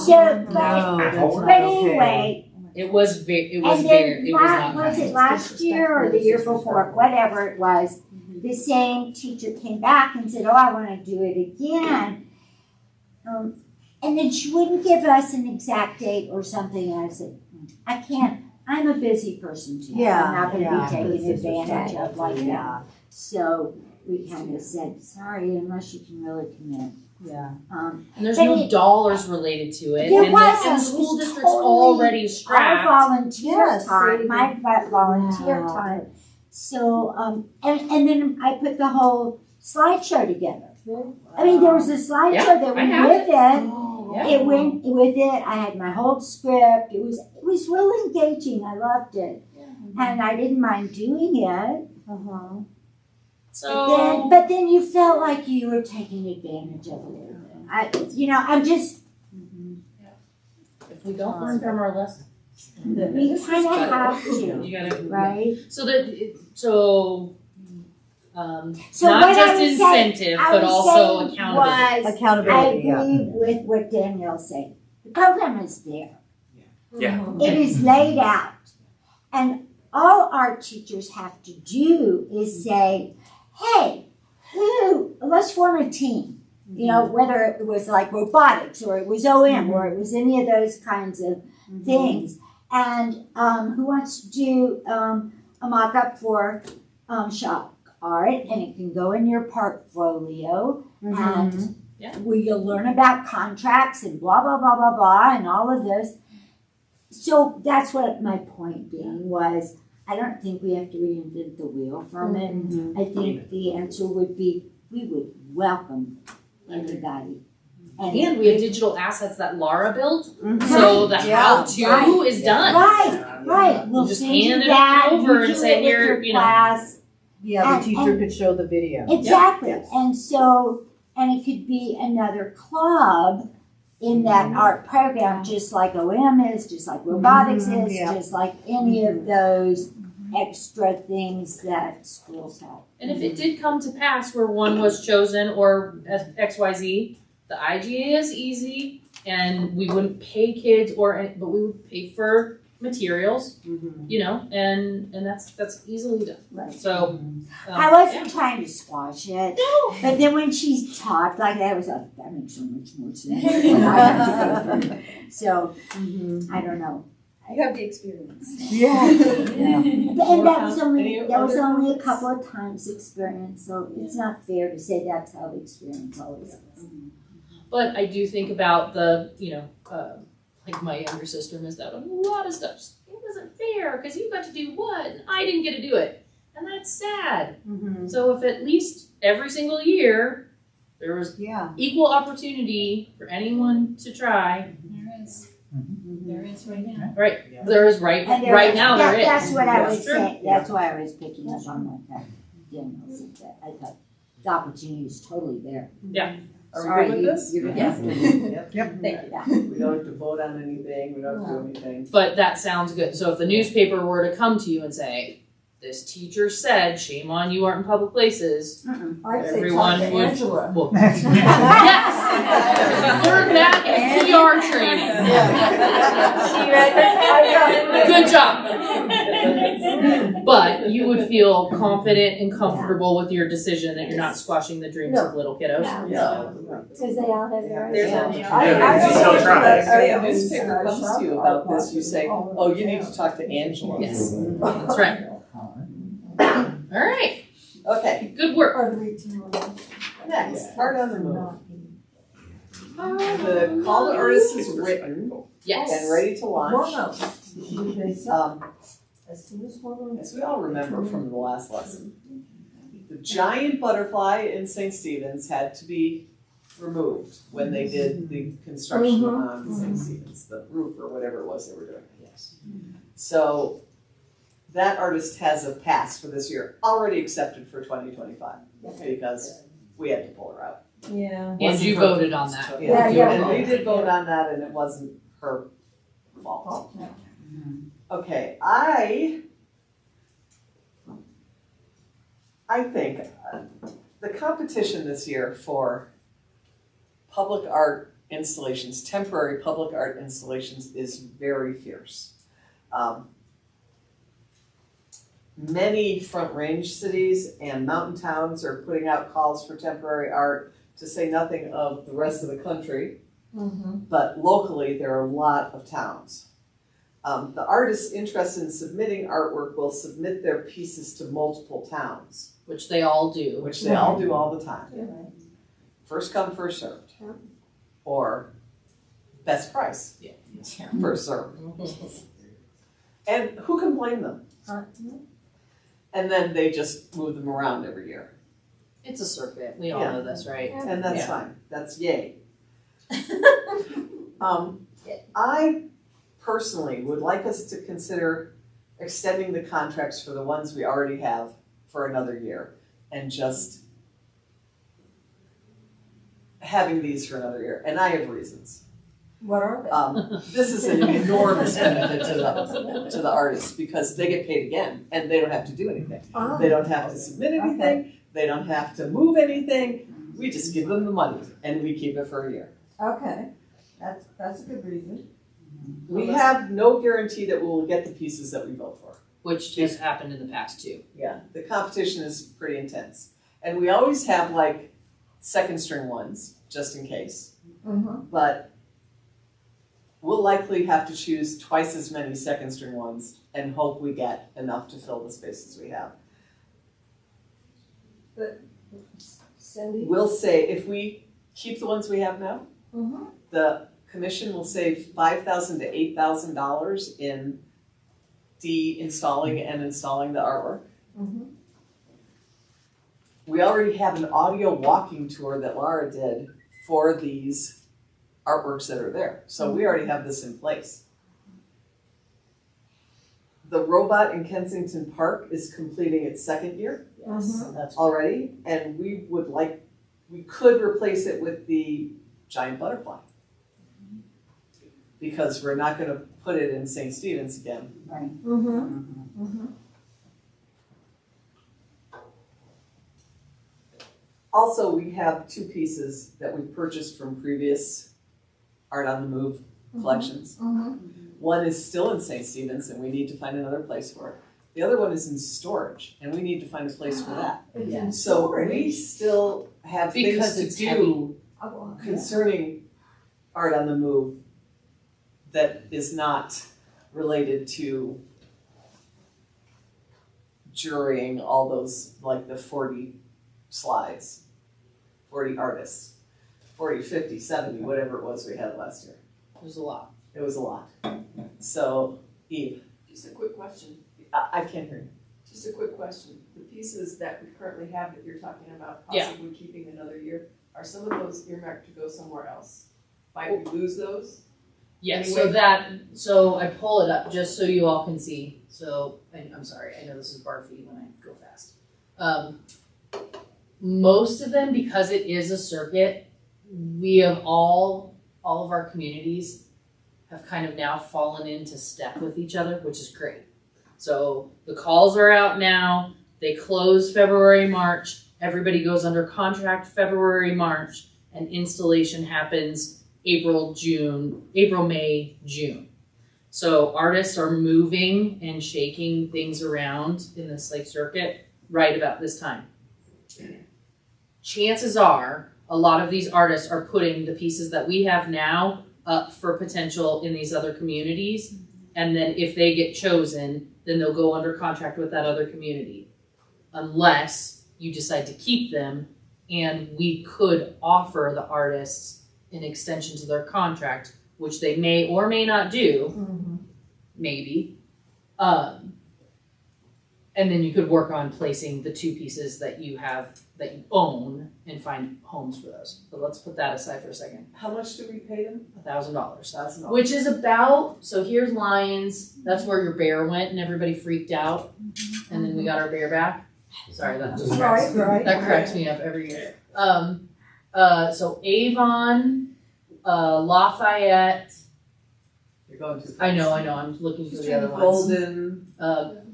But anyway. It was not last year or the year before, whatever it was, the same teacher came back and said, oh, I want to do it again. And then she wouldn't give us an exact date or something. And I said, I can't. I'm a busy person too. I'm not going to be taken advantage of like that. So we kind of said, sorry, unless you can really commit. And there's no dollars related to it. There and wasn't. the school district's already strapped. Our volunteer time, my volunteer time. So, and then I put the whole slideshow together. I mean, there was a slideshow that went with it. It went with it. I had my whole script. It was really engaging. I loved it, and I didn't mind doing it. So, but then you felt like you were taking advantage of it. I'm just. If we don't learn from our lesson, we kind of have to. You gotta, right? So not just incentive, but also accountability. I agree with what Danielle's saying. The program is there. It is laid out. And all our teachers have to do is say, hey, let's form a team. You know, whether it was like robotics or it was OM or it was any of those kinds of things. And who wants to do a mock-up for shop art, and it can go in your portfolio, and where you'll learn about contracts and blah, blah, blah, blah, blah, and all of this. So that's what my point being was. I don't think we have to reinvent the wheel from it. I think the answer would be we would welcome anybody. And we have digital assets that Laura built, so the how-to is done. Right. We'll just send you hand it that, over you and do say, it with here, your you know. class. Yeah, the teacher could show the video. Exactly. And so, and it could be another club in that art program, just like OM is, just like robotics is, just like any of those extra things that schools have. And if it did come to pass where one was chosen or XYZ, the IGA is easy, and we wouldn't pay kids but we would pay for materials, you know, and that's easily done. Right. So I wasn't trying to squash it. No. But then when she talked like that, I was like, that makes so much more sense than I had to say. So I don't know. You have the experience. Yeah. And that was only a couple of times experience, so it's not fair to say that's how the experience always is. But I do think about the, you know, like my younger sister missed out on a lot of stuff. It wasn't fair because you got to do what and I didn't get to do it, and that's sad. So if at least every single year there was equal opportunity for anyone to try. There is. There is right now. Right. There is right now. There is. That's what I was saying. That's why I was picking up on like that. I thought the opportunity is totally there. Yeah. Are we good with this? Yep. Thank you. We don't have to vote on anything, we don't have to do anything. But that sounds good. So if the newspaper were to come to you and say, this teacher said, shame on you aren't in public places, everyone would. Well, yes! We learned that in PR training. Good job. But you would feel confident and comfortable with your decision that you're not squashing the dreams of little kiddos. Because they all have their own. The newspaper comes to you about this, you say, oh, you need to talk to Angela. Yes, that's right. All right. Okay. Good work. Next, art on the move. The call to artists is written and ready to launch. As we all remember from the last lesson, the giant butterfly in St. Stephen's had to be removed when they did the construction on St. Stephen's, the roof or whatever it was they were doing. So that artist has a pass for this year, already accepted for 2025, because we had to pull her out. Yeah. And you voted on that. And we did vote on that, and it wasn't her fault. Okay, I think the competition this year for public art installations, temporary public art installations, is very fierce. Many Front Range cities and mountain towns are putting out calls for temporary art, to say nothing of the rest of the country. But locally, there are a lot of towns. The artists interested in submitting artwork will submit their pieces to multiple towns. Which they all do. Which they all do all the time. First come, first served. Or best price. First served. And who can blame them? And then they just move them around every year. It's a circuit. We all know this, right? And that's fine. That's yay. I personally would like us to consider extending the contracts for the ones we already have for another year, and just having these for another year. And I have reasons. What are they? This is an enormous benefit to the artists, because they get paid again and they don't have to do anything. They don't have to submit anything. They don't have to move anything. We just give them the money and we keep it for a year. Okay, that's a good reason. We have no guarantee that we will get the pieces that we vote for. Which has happened in the past too. Yeah, the competition is pretty intense. And we always have like second string ones. just in case. Mhm. But we'll likely have to choose twice as many second string ones and hope we get enough to fill the spaces we have. Cindy? We'll say, if we keep the ones we have now, Mhm. the commission will save $5,000 to $8,000 in de-installing and installing the artwork. Mhm. We already have an audio walking tour that Laura did for these artworks that are there. So we already have this in place. The robot in Kensington Park is completing its second year Mhm. That's already, and we could replace it with the giant butterfly. Because we're not gonna put it in St. Stephen's again. Mhm. Mhm. Also, we have two pieces that we purchased from previous Art on the Move collections. Mhm. One is still in St. Stephen's and we need to find another place for it. The other one is in storage and we need to find a place for that. It's in So storage. we still have Because things it's to heavy. do Oh, concerning Art on the Move that is not related to jurying all those, like the 40 slides, 40 artists, 40, 50, 70, whatever it was we had last year. It was a lot. It was a lot. So, Eve, Just a quick question, I can't hear you. just a quick question. The pieces that we currently have that you're talking about Yeah. possibly keeping another year, are some of those earmarked to go somewhere else? Might we lose those? Yes, Anyway. so I pull it up just so you all can see. So, and I'm sorry, I know this is barfy when I go fast. Most of them, because it is a circuit, we have all of our communities have kind of now fallen into step with each other, which is great. So the calls are out now. They close February, March. Everybody goes under contract February, March, and installation happens April, May, June. So artists are moving and shaking things around in this like circuit right about this time. Chances are a lot of these artists are putting the pieces that we have now up for potential in these other communities. And then if they get chosen, then they'll go under contract with that other community. Unless you decide to keep them, and we could offer the artists an extension to their contract, which they may or may not do, Mhm. maybe. And then you could work on placing the two pieces that you have, that you own, and find homes for those. But let's put that aside for a second. How much do we pay them? $1,000. $1,000. Which is about, so here's Lions, that's where your bear went and everybody freaked out. And then we got our bear back. Sorry, that just cracks, Right. that cracks me up every year. So Avon, Lafayette, You're going too fast. I know, I'm looking for the other ones. Golden.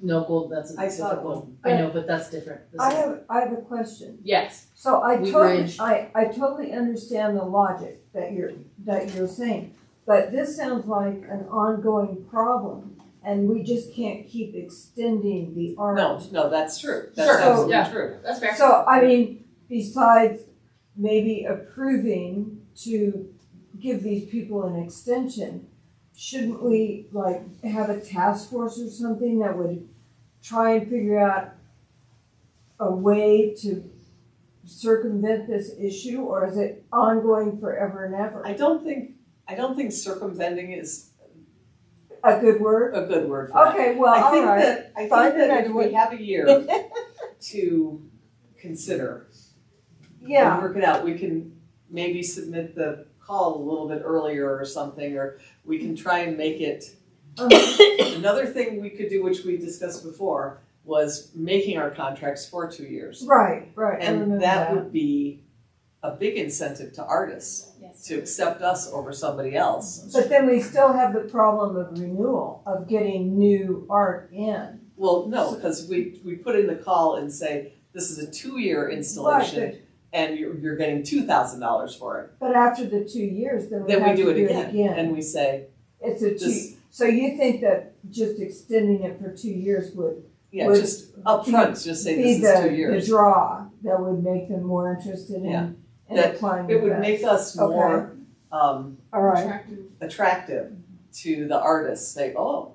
No, Gold, that's a I saw different one. Golden. I know, but that's different. This I is- have a question. Yes, So I We totally, bridge. I totally understand the logic that you're saying, but this sounds like an ongoing problem, and we just can't keep extending the art. No, that's true. That's Sure. absolutely Yeah. true. that's fair. So, I mean, besides maybe approving to give these people an extension, shouldn't we like have a task force or something that would try and figure out a way to circumvent this issue, or is it ongoing forever and ever? I don't think circumventing is A good word? a good word for that. Okay, well, I think all right. that I Fine, think that then if I we would- have a year to consider Yeah. and work it out, we can maybe submit the call a little bit earlier or something, or we can try and make it. Another thing we could do, which we discussed before, was making our contracts for 2 years. Right, I remember And that would be a big incentive to artists Yes. to accept us over somebody else. But then we still have the problem of renewal, of getting new art in. Well, no, because we put in the call and say, this is a 2-year installation, Right, and you're getting $2,000 for it. but after the 2 years, then we Then have we to do it again, and we say, It's a this, so you think that just extending it for 2 years would yeah, would just upfront, just say be this is 2 the years. draw that would make them more interested Yeah. and that applying it the would make best. us more, All right. Attractive. attractive to the artists. Say, oh,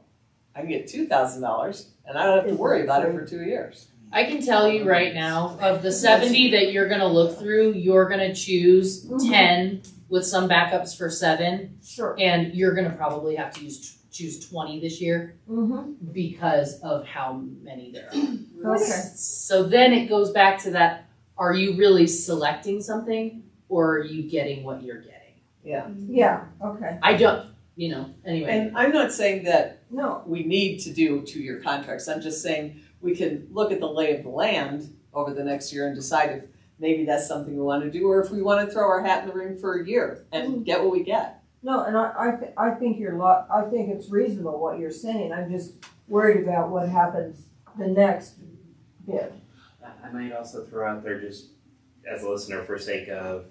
I can get $2,000 and I don't have to worry about it for 2 years. I can tell you right now, of the 70 that you're gonna look through, you're gonna choose 10 with some backups for 7, Sure. and you're gonna probably have to choose 20 this year Mm-hmm. because of how many there are. Okay. So then it goes back to that, are you really selecting something or are you getting what you're getting? Yeah, okay. I don't, anyway. And I'm not saying that No, we need to do 2-year contracts. I'm just saying we can look at the lay of the land over the next year and decide if maybe that's something we want to do, or if we want to throw our hat in the ring for a year and get what we get. no, and I think I think it's reasonable what you're saying. I'm just worried about what happens the next bid. I might also throw out there, just as a listener, for sake of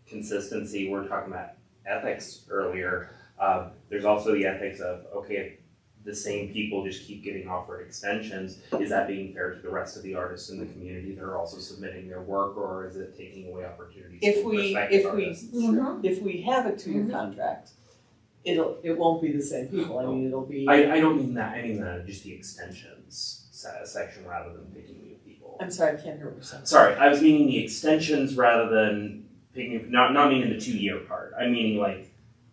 consistency, we're talking about ethics earlier. There's also the ethics of, okay, if the same people just keep getting offered extensions, is that being fair to the rest of the artists in the community that are also submitting their work, or is it taking away opportunities If for we prospective artists? if we have a 2-year contract, it won't be the same people. I mean, it'll be. I don't mean that. I mean just the extensions section rather than picking new people. I'm sorry, I can't hear what you're saying. Sorry, I was meaning the extensions rather than picking. Not meaning the 2-year part. I mean like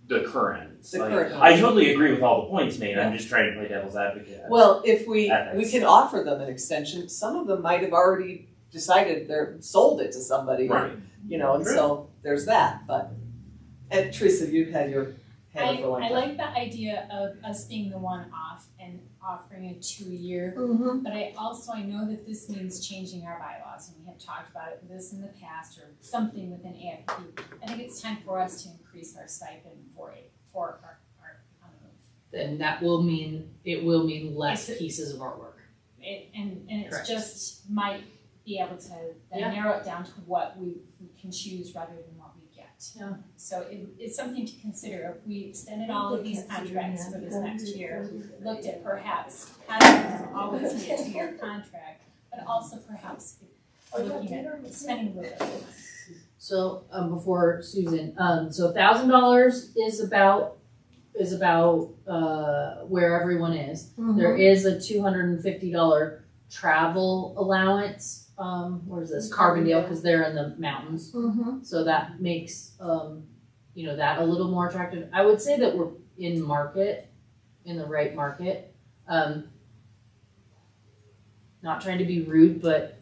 the current. The Like, current I ones. totally agree with all the points made. I'm just trying to play devil's advocate. Well, if we Ethics. can offer them an extension, some of them might have already decided they're sold it to somebody, Right. and True. so there's that. But and Teresa, you've had your hand up for a long I time. like the idea of us being the one off and offering a 2-year, Mm-hmm. but I know that this means changing our bylaws, and we have talked about it with this in the past, or something within AFP. I think it's time for us to increase our stipend for our Then that will mean less pieces of artwork. and it's Correct. just might be able to then Yeah. narrow it down to what we can choose rather than what we get. Yeah. So it's something to consider. If we extended all of these contracts for this next year, looked at perhaps having always be a 2-year contract, but also perhaps we're looking at spending a little bit. So before Susan, so $1,000 is about where everyone is. There is a $250 travel allowance. Where is this? Carbondale, because they're in the mountains. Mm-hmm. So that makes that a little more attractive. I would say that we're in the right market. Not trying to be rude, but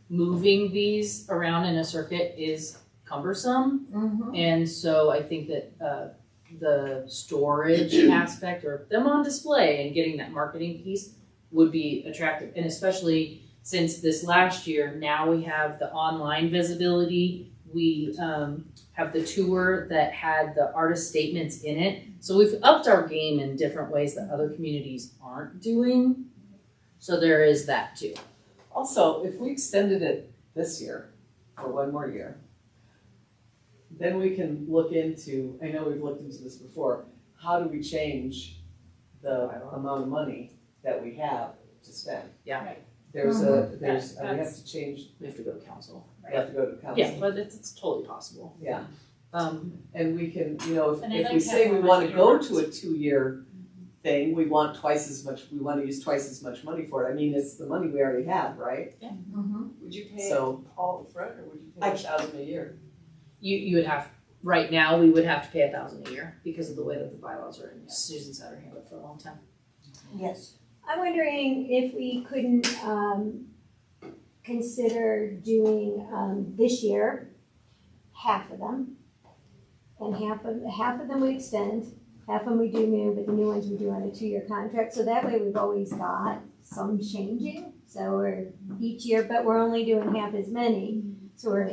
moving these around in a circuit is cumbersome. Mm-hmm. And so I think that the storage aspect, or them on display and getting that marketing piece, would be attractive. And especially since this last year, now we have the online visibility. We have the tour that had the artist statements in it. So we've upped our game in different ways that other communities aren't doing. So there is that too. Also, if we extended it this year for 1 more year, then we can look into, I know we've looked into this before, how do we change the amount of money that we have to spend? Yeah. Right. We have That's- to change, We have to go to council. we have to go to council. Yeah, but it's totally possible. Yeah, Um, and we can, And I'd if like we to say have we more wanna money go earmarked. to a 2-year thing, we want to use twice as much money for it. I mean, it's the money we already have, right? Mm-hmm. Would you pay So- all upfront, or would you I- pay $1,000 a year? you would have, right now, we would have to pay $1,000 a year because of the way that the bylaws are. And Susan's had her hand up for a long time. Yes. I'm wondering if we couldn't consider doing this year half of them, and half of them we extend, half of them we do new, but the new ones we do on a 2-year contract. So that way we've always got some changing. So we're each year, but we're only doing half as many. So we're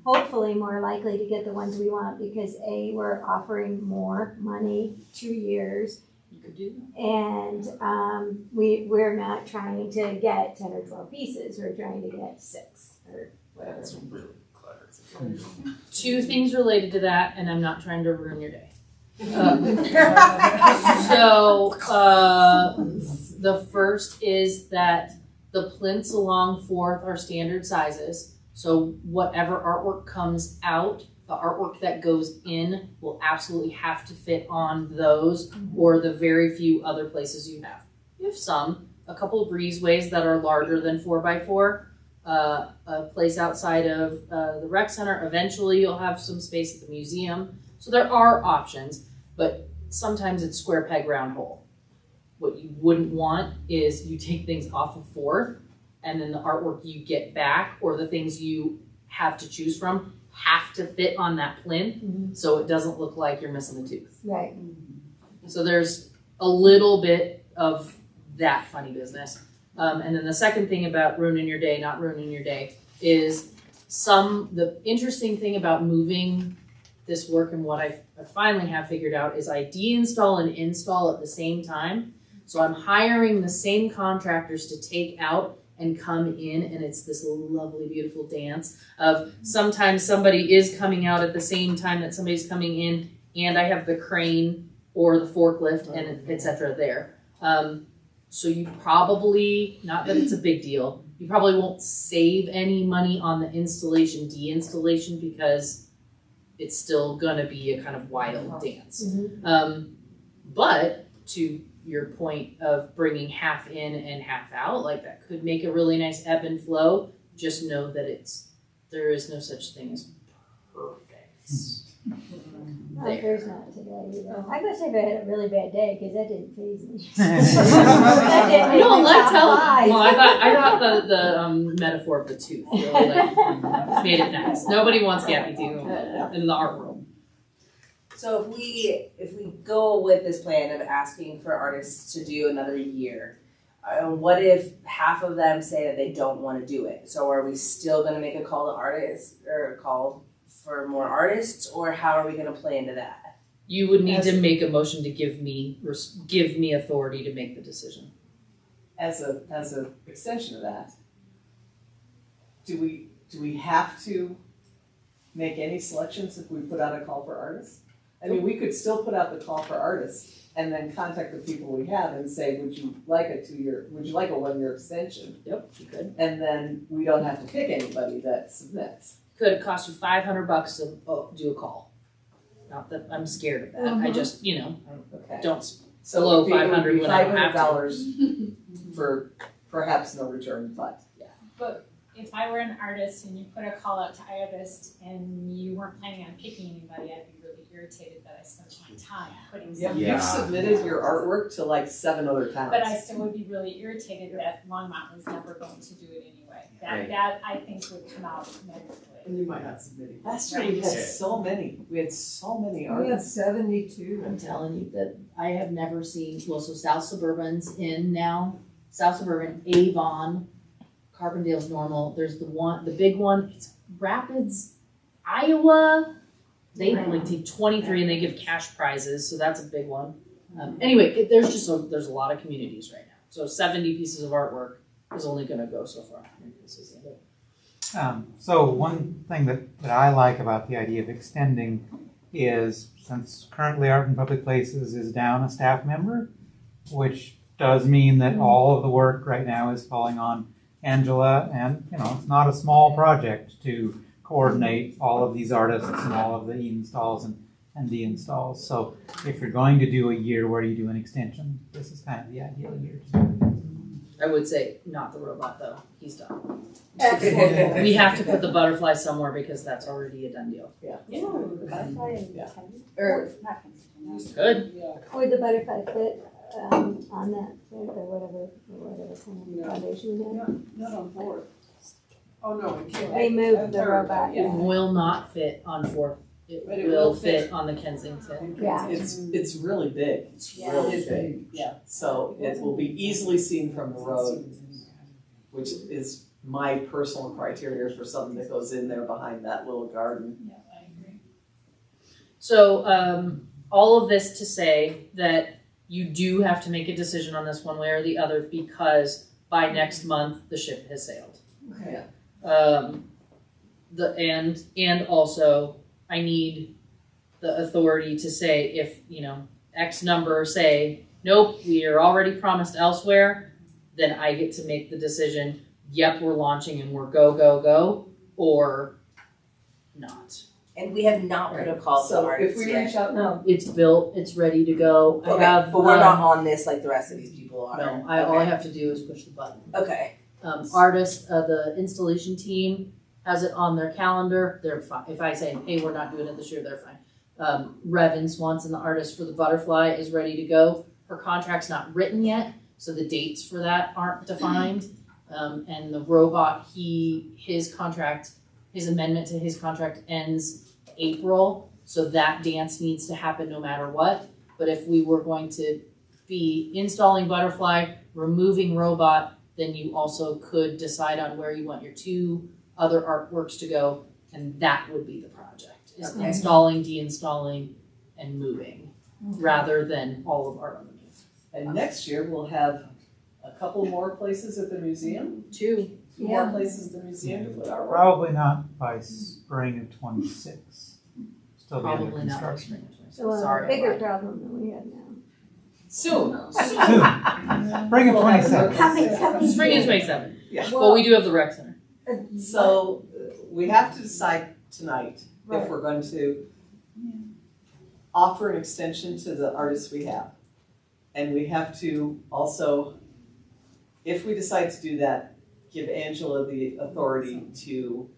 hopefully more likely to get the ones we want because we're offering more money, 2 years. You could do that. And we're not trying to get 10 or 12 pieces. We're trying to get 6 or whatever. That's really clever. 2 things related to that, and I'm not trying to ruin your day. The first is that the plinths along 4th are standard sizes. So whatever artwork comes out, the artwork that goes in will absolutely have to fit on those or the very few other places you have. You have some, a couple of breezeways that are larger than 4x4, a place outside of the rec center. Eventually you'll have some space at the museum. So there are options, but sometimes it's square peg round hole. What you wouldn't want is you take things off of 4th and then the artwork you get back or the things you have to choose from have to fit on that plinth so it doesn't look like you're missing a tooth. Right. So there's a little bit of that funny business. And then the second thing about ruining your day, not ruining your day, is the interesting thing about moving this work and what I finally have figured out is I deinstall and install at the same time. So I'm hiring the same contractors to take out and come in, and it's this lovely, beautiful dance of sometimes somebody is coming out at the same time that somebody's coming in, and I have the crane or the forklift and et cetera there. So you probably, not that it's a big deal, you probably won't save any money on the installation, deinstallation, because it's still gonna be a kind of wild dance. But to your point of bringing half in and half out, like that could make a really nice ebb and flow. Just know that there is no such thing as perfect. There's not today either. I guess if I had a really bad day, because that didn't phase me. I don't like telling. Well, I thought the metaphor of the tooth really made it nice. Nobody wants gappy teeth in the art world. So if we go with this plan of asking for artists to do another year, what if half of them say that they don't want to do it? So are we still going to make a call to artists or a call for more artists, or how are we going to play into that? You would need to make a motion to give me authority to make the decision. As a extension of that, do we have to make any selections if we put out a call for artists? I mean, we could still put out the call for artists and then contact the people we have and say, would you like a 1-year extension? Yep, you could. And then we don't have to pick anybody that submits. Could it cost you $500 to do a call? Not that I'm scared of that. I just, don't So blow $500 when I don't have to. $500 for perhaps no return, but. But if I were an artist and you put a call out to artists and you weren't planning on picking anybody, I'd be really irritated that I spent my time putting something. You've submitted your artwork to like 7 other towns. But I still would be really irritated that Longmont was never going to do it anyway. That I think would come out negatively. And you might not submit it. Last year we had so many. We had so many We had artists. 72. I'm telling you that I have never seen, so South Suburban's in now. South Suburban, Avon, Carbondale's normal. There's the big one, it's Rapids, Iowa. They like take 23 and they give cash prizes, so that's a big one. Anyway, there's a lot of communities right now. So 70 pieces of artwork is only gonna go so far. So one thing that I like about the idea of extending is, since currently Art in Public Places is down a staff member, which does mean that all of the work right now is falling on Angela, and it's not a small project to coordinate all of these artists and all of the installs and deinstalls. So if you're going to do a year where you do an extension, this is kind of the ideal year to do it. I would say not the robot though. He's done. Excellent. We have to put the butterfly somewhere because that's already a done deal. Ooh, the butterfly and Yeah. Kensington? Or not Kensington. Good. Would the butterfly fit on that or whatever kind of foundation we have? Not on board. Oh, no, it can't. They moved the robot. It will not fit on 4th. But It it will will fit on the Kensington. Yeah. It's really big. It's Yeah. really big. Yeah. So it will be easily seen from the road, which is my personal criteria for something that goes in there behind that little garden. Yeah, I agree. So all of this to say that you do have to make a decision on this one way or the other because by next month the ship has sailed. Okay. And also I need the authority to say if X number say nope, we are already promised elsewhere, then I get to make the decision. Yep, we're launching and we're go, or not. And we have not put a call to the So artists if we yet. reach out now, It's built, it's ready to go. I Okay, have, but we're not on this like the rest of these people are. no, all I have to do is push the button. Okay. The installation team has it on their calendar, they're fine. If I say, hey, we're not doing it this year, they're fine. Revan Swanson, the artist for the butterfly, is ready to go. Her contract's not written yet, so the dates for that aren't defined. And the robot, his amendment to his contract ends April, so that dance needs to happen no matter what. But if we were going to be installing butterfly, removing robot, then you also could decide on where you want your 2 other artworks to go, and that would be the project. Is Okay. installing, deinstalling, and moving, rather than all of Art on the Move. and next year we'll have a couple more places at the museum, 2. 2 more places at the museum to put our work. Probably not by spring of 26. Still be under Probably not by construction. spring of 26. So Sorry, a bigger I lied. problem than we have now. Soon. Soon. Spring of We'll have 27. Coming. Spring is 27. Yeah. But we do have the rec center. So we have to decide tonight Right. if we're going to offer an extension to the artists we have. And we have to also, if we decide to do that, give Angela the authority to,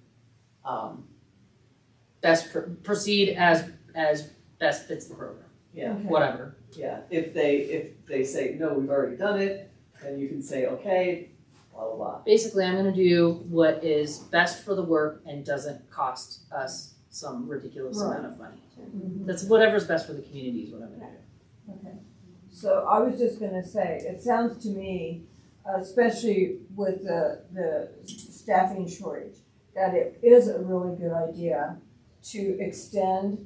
Proceed as best fits the program. yeah, Whatever. yeah. If they say, no, we've already done it, then you can say, okay, blah, blah, blah. Basically, I'm gonna do what is best for the work and doesn't cost us some ridiculous amount of money. That's whatever's best for the community is what I'm gonna do. Okay. So I was just gonna say, it sounds to me, especially with the staffing shortage, that it is a really good idea to extend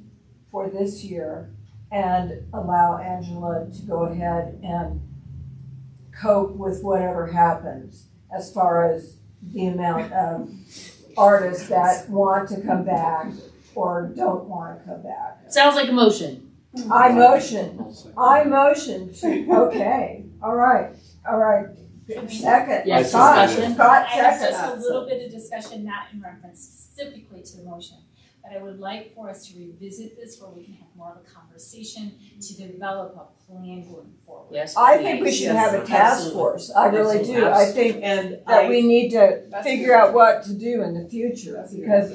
for this year and allow Angela to go ahead and cope with whatever happens as far as the amount of artists that want to come back or don't want to come back. Sounds like a motion. I motion to, okay, all right. Second. Yes, Scott, discussion. Scott, I have second. just a little bit of discussion, not in reference specifically to the motion, but I would like for us to revisit this where we can have more of a conversation to develop a plan going forward. Yes. I think we should have a task Absolutely. force, I really do, I think And that we need to That's figure good. out what to do in the future, That's good. because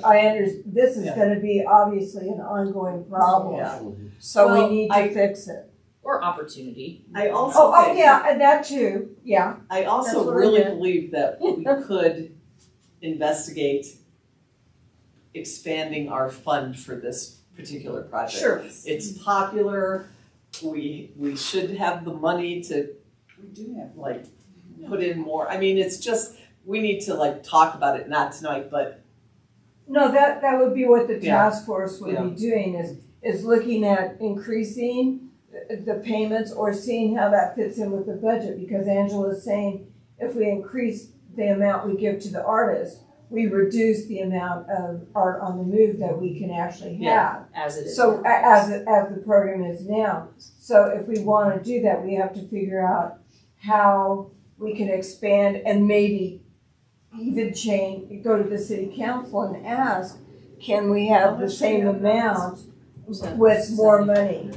this is Yeah. gonna be obviously an ongoing problem, Yeah. so Well, we need I- to fix it. Or opportunity. I also Oh, think, yeah, and that too, yeah. I That's also what I really meant. believe that we could investigate expanding our fund for this particular project. Sure. It's popular, we should have the money to, We do have. like, put in more, I mean, it's just, we need to like talk about it, not tonight, but No, that would be what the Yeah. task force would Yeah. be doing, is looking at increasing the payments or seeing how that fits in with the budget, because Angela's saying if we increase the amount we give to the artist, we reduce the amount of art on the move that we can actually have. Yeah. As it is. So as the program is now, so if we wanna do that, we have to figure out how we can expand and maybe even go to the city council and ask, can we have the same amount with more money?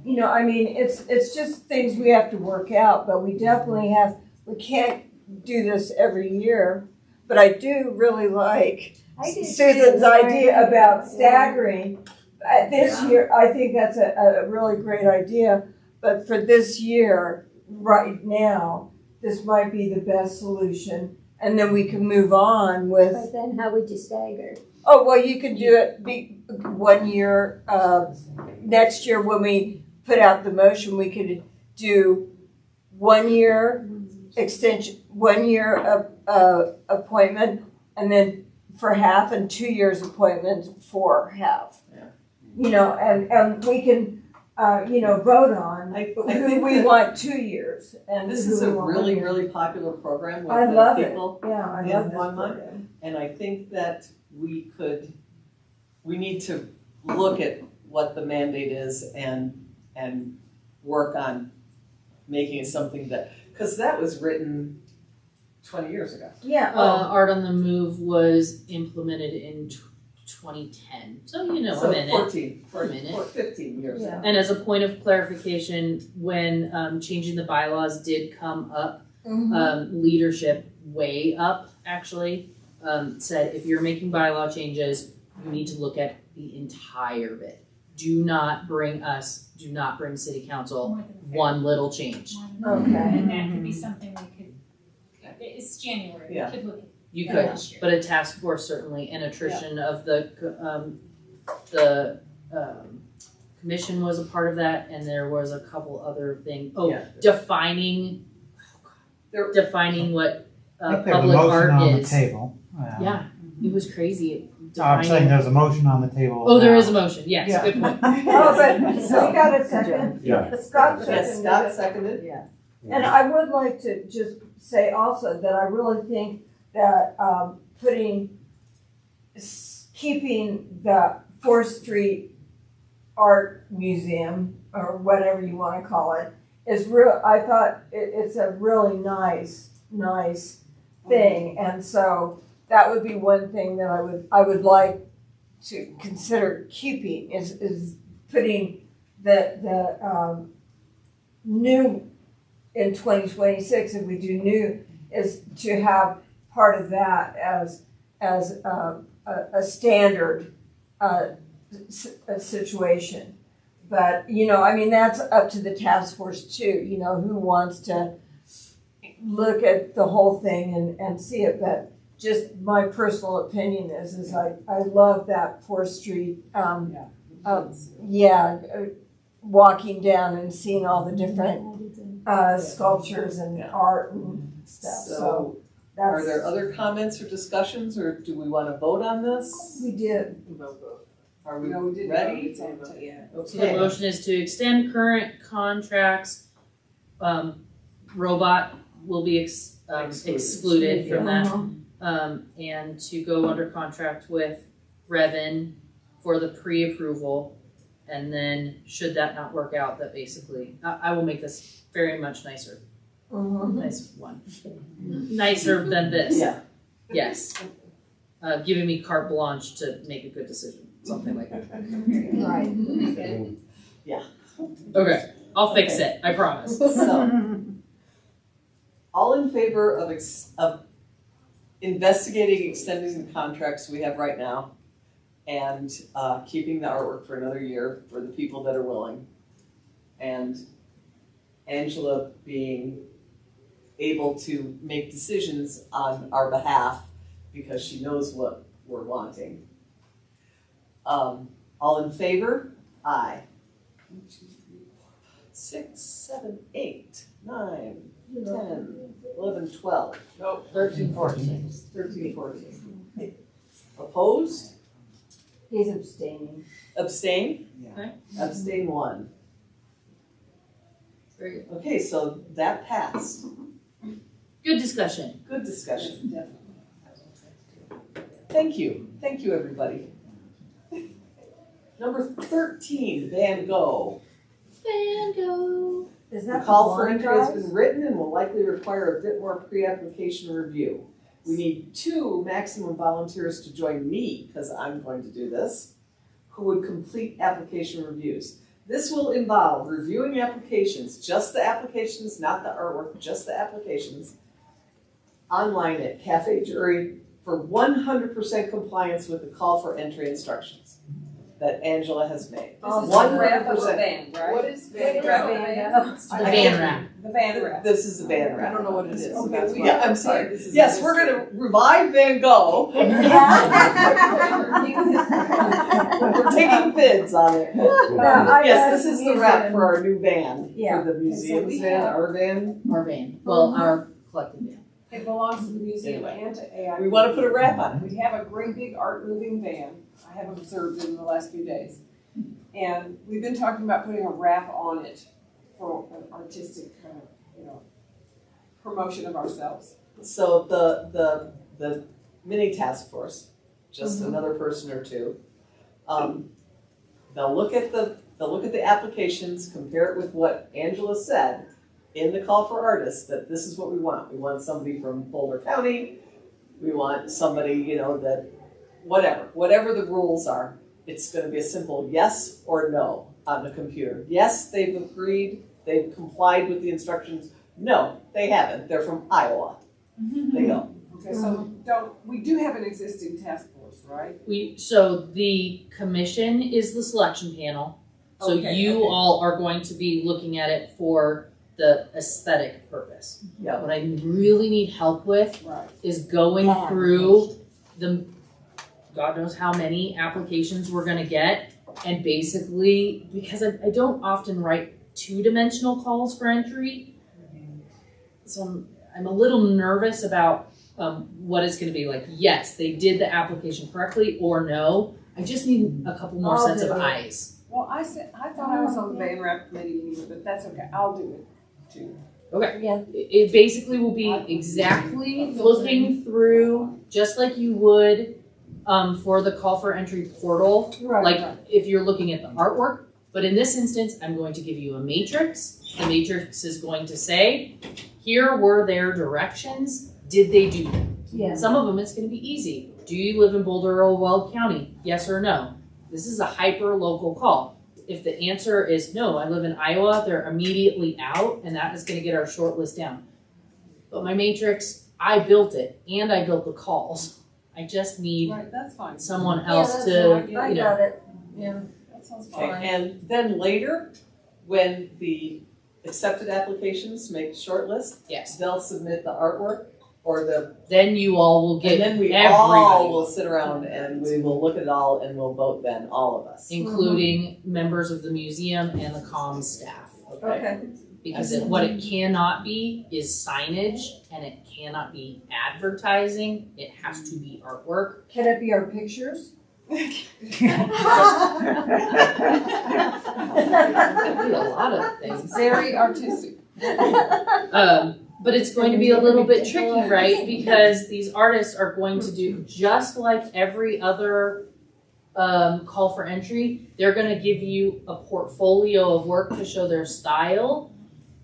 You know, I mean, it's just things we have to work out, but we definitely we can't do this every year. But I do really like I do Susan's too. idea about staggering. This year, I think that's a really great idea, but for this year, right now, this might be the best solution, and then we can move on with, But then how would you stagger? oh, well, you can do it 1 year, next year when we put out the motion, we could do 1 year extension, 1 year appointment, and then for half, and 2 years appointment for half. Yeah. You know, and we can, vote on I who think we that want 2 years and this who is we a want really, 1 year. really popular program with I the love it, people. yeah, I in love this one month. program. And I think that we need to look at what the mandate is and work on making it something that, because that was written 20 years ago. Yeah. Art on the Move was implemented in 2010, so you know, So a minute. 14, A minute. 15 years Yeah. ago. And as a point of clarification, when changing the bylaws did come up, leadership way up actually said if you're making bylaw changes, you need to look at the entire bit. Do not bring city council one little change. Okay. And that could be something we could, it's January, Yeah. we could look at. You that could, last year. but a task force certainly, and attrition of the commission was a part of that, and there was a couple other things. Oh, Yeah. defining what I think there's a public motion art on the is. table. Yeah, it was crazy. I'm saying there's a motion on the table. Oh, there now. is a motion. Yes, Yeah. good point. Oh, but so we got a second? Yeah. Scott seconded Yes, Scott it. seconded. Yeah. And I would like to just say also that I really think that keeping the 4th Street Art Museum, or whatever you want to call it, is real. I thought it's a really nice thing, and so that would be one thing that I would like to consider keeping is putting the new in 2026, if we do new, is to have part of that as a standard situation. But, you know, I mean, that's up to the task force too, you know, who wants to look at the whole thing and see it. But just my personal opinion is I love that 4th Street, walking down and seeing all the different sculptures and art and stuff. So Are that's, there other comments or discussions, or do we want to vote on this? we did. Are we No, we didn't ready? vote. It's on- yeah. So the motion is to extend current contracts. Robot will be excluded from that. And to go under contract with Revan for the pre-approval. And then should that not work out, that basically, I will make this very much nicer. Nice one. Nicer than this. Yeah. Yes. Giving me carte blanche to make a good decision, something like that. Right. Yeah. Okay, I'll fix it, I promise. So, all in favor of investigating extending the contracts we have right now and keeping the artwork for another year for the people that are willing, and Angela being able to make decisions on our behalf because she knows what we're wanting. All in favor? Aye. 6, 7, 8, 9, 10, 11, 12. Nope. 13, 14. 13, 14. Opposed? He's abstaining. Abstain? Okay. Abstain 1. Very good. Okay, so that passed. Good discussion. Good discussion. Thank you, everybody. Number 13, Van Gogh. Van Gogh. Is The that call for blind entry has guys? been written and will likely require a bit more pre-application review. We need 2 maximum volunteers to join me, because I'm going to do this, who would complete application reviews. This will involve reviewing applications, just the applications, not the artwork, just the applications, online at Cafe Jury for 100% compliance with the call for entry instructions that Angela has made. This is a wrap of a 100%. band, right? What is Van wrap? The van wrap. The band wrap. This is the van I wrap. don't know what it is. Okay, That's why. yeah, I'm sorry. Yes, we're gonna revive Van Gogh. We're taking bids on it. Yes, this is the wrap for our new van, Yeah. for the museum's van, our van. Our van, well, our collective van. It belongs to the museum and to AI. We wanna put a wrap on it. We have a great big art moving van. I have observed it in the last few days. And we've been talking about putting a wrap on it for an artistic kind of, promotion of ourselves. So the mini task force, just another person or two, they'll look at the applications, compare it with what Angela said, in the call for artists that this is what we want. We want somebody from Boulder County. We want somebody, you know, that whatever the rules are, it's going to be a simple yes or no on the computer. Yes, they've agreed, they've complied with the instructions. No, they haven't. They're from Iowa. They go. Okay, so we do have an existing task force, right? So the commission is the selection panel. So you all are going to be looking at it for the aesthetic purpose. Yeah. What I really need help with Right. is going through the God knows how many applications we're gonna get, and basically, because I don't often write two-dimensional calls for entry, so I'm a little nervous about what it's gonna be like. Yes, they did the application correctly, or no. I just need a couple more sets of eyes. Well, I thought I was on the band rep committee meeting, but that's okay. I'll do it too. Okay. Yeah. It basically will be exactly looking through, just like you would for the call for entry portal. Like if you're looking at the artwork. But in this instance, I'm going to give you a matrix. The matrix is going to say, here were their directions. Did they do them? Yeah. Some of them it's going to be easy. Do you live in Boulder or Weld County? Yes or no? This is a hyper local call. If the answer is no, I live in Iowa, they're immediately out, and that is going to get our short list down. But my matrix, I built it, and I built the calls. I just need That's fine. someone else to, I you know. got it. Yeah. That sounds Okay, fine. and then later, when the accepted applications make shortlist, Yes. they'll submit the artwork or the, Then you all will get and then we everybody, all will sit around and we will look at it all and we'll vote then, all of us. including members of the museum and the comms staff. Okay. Because what it cannot be is signage, and it cannot be advertising. It has to be artwork. Can it be our pictures? It could be a lot of things. Very artistic. But it's going to be a little bit tricky, right? Because these artists are going to do just like every other call for entry. They're going to give you a portfolio of work to show their style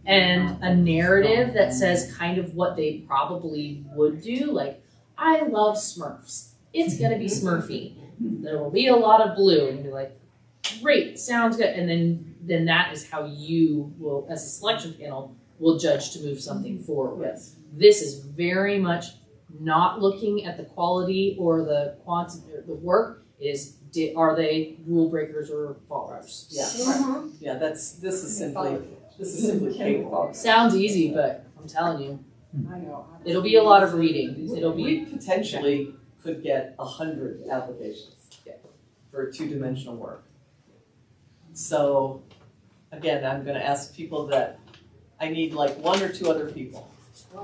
and a narrative that says kind of what they probably would do. Like, I love Smurfs. It's going to be Smurfy. There will be a lot of blue, and you're like, great, sounds good. And then that is how you will, as a selection panel, will judge to move something forward. Yes. This is very much not looking at the quality or the quantity or the work. Are they rule breakers or followers? Yeah, yeah, this is simply cakewalk. Sounds easy, but I'm telling you, I know. it'll be a lot of reading. We potentially could get 100 applications for two-dimensional work. So, again, I'm gonna ask people that, I need like one or two other people.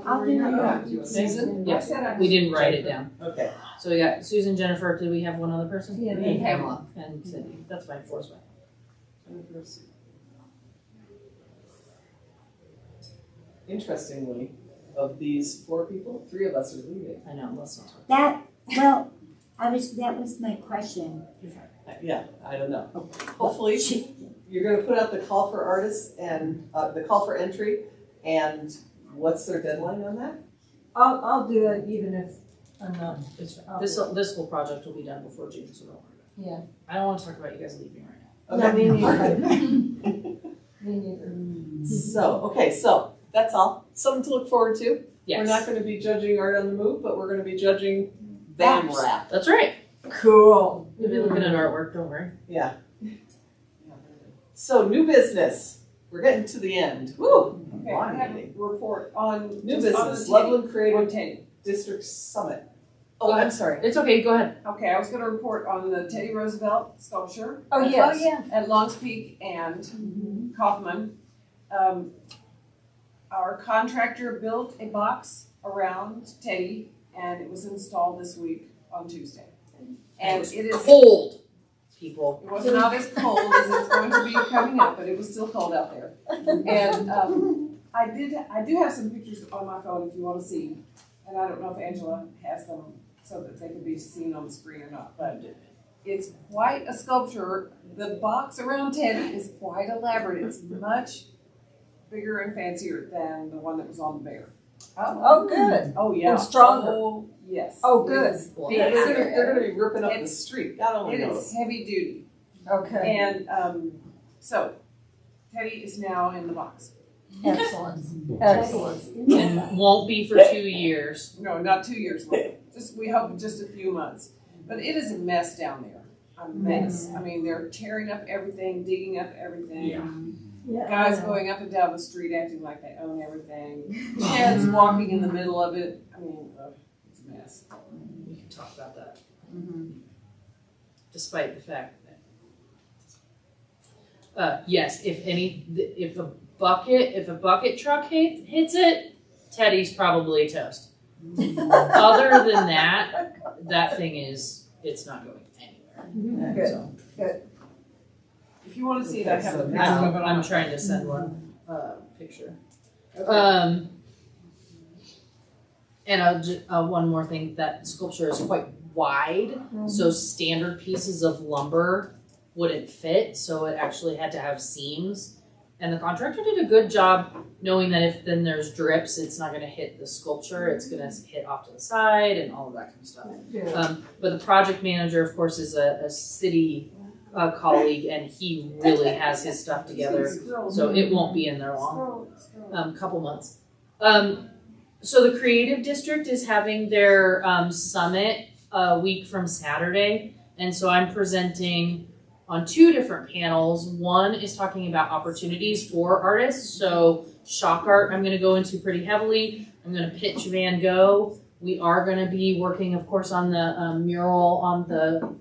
I'll do that. Susan? Yes, we didn't write it down. Okay. So we got Susan, Jennifer. Did we have one other person? Yeah. And Pamela. And Cindy. That's fine. Four's fine. Interestingly, of these 4 people, 3 of us are leaving. I know. Let's not talk. that was my question. Yeah, I don't know. Hopefully, you're gonna put out the call for artists and the call for entry, and what's their deadline on that? I'll do it even if I'm not. It's fine. This whole project will be done before June, so don't worry about it. Yeah. I don't want to talk about you guys leaving right now. No, me neither. Me neither. So that's all. Something to look forward to. Yes. We're not gonna be judging art on the move, but we're gonna be judging band rap. That's right. Cool. We'll be looking at artwork. Don't worry. Yeah. So, new business. We're getting to the end. Woo! Okay, I have a report on New just on business, the Loveland on Creative Teddy. District Summit. Go Oh, ahead. I'm sorry. It's okay. Go ahead. Okay, I was gonna report on the Teddy Roosevelt sculpture. Oh, yes. At Longs Peak and Kaufman. Our contractor built a box around Teddy, and it was installed this week on Tuesday. And it is Cold, people. It was not as cold as it's going to be coming up, but it was still cold out there. And I do have some pictures on my phone if you want to see, and I don't know if Angela has them so that they can be seen on the screen or not. But it's quite a sculpture. The box around Teddy is quite elaborate. It's much bigger and fancier than the one that was on the bear. Oh, good. Oh, yeah. And stronger. Oh, yes. Oh, good. They're gonna be ripping up the street, God only It knows. is heavy duty. Okay. And, so, Teddy is now in the box. Excellent. Excellent. And won't be for 2 years. No, not 2 years, just, we hope just a few months. But it is a mess down there, a mess. I mean, they're tearing up everything, digging up everything. Yeah. Guys going up and down the street acting like they own everything. Kids walking in the middle of it. I mean, it's a mess. We can talk about that. Despite the fact that, yes, if a bucket truck hits it, Teddy's probably toast. Other than that thing it's not going anywhere. Good. So, If you want to see it, I have a picture of it on I'm my trying to send one picture. Okay. And one more thing, that sculpture is quite wide, so standard pieces of lumber wouldn't fit, so it actually had to have seams. And the contractor did a good job knowing that if then there's drips, it's not gonna hit the sculpture, it's gonna hit off to the side and all of that kind of stuff. Yeah. But the project manager, of course, is a city colleague, and he really has his stuff together, so it won't be in there long. Couple months. So the Creative District is having their summit a week from Saturday, and so I'm presenting on 2 different panels. One is talking about opportunities for artists, so shock art I'm going to go into pretty heavily. I'm going to pitch Van Gogh. We are going to be working, of course, on the mural on the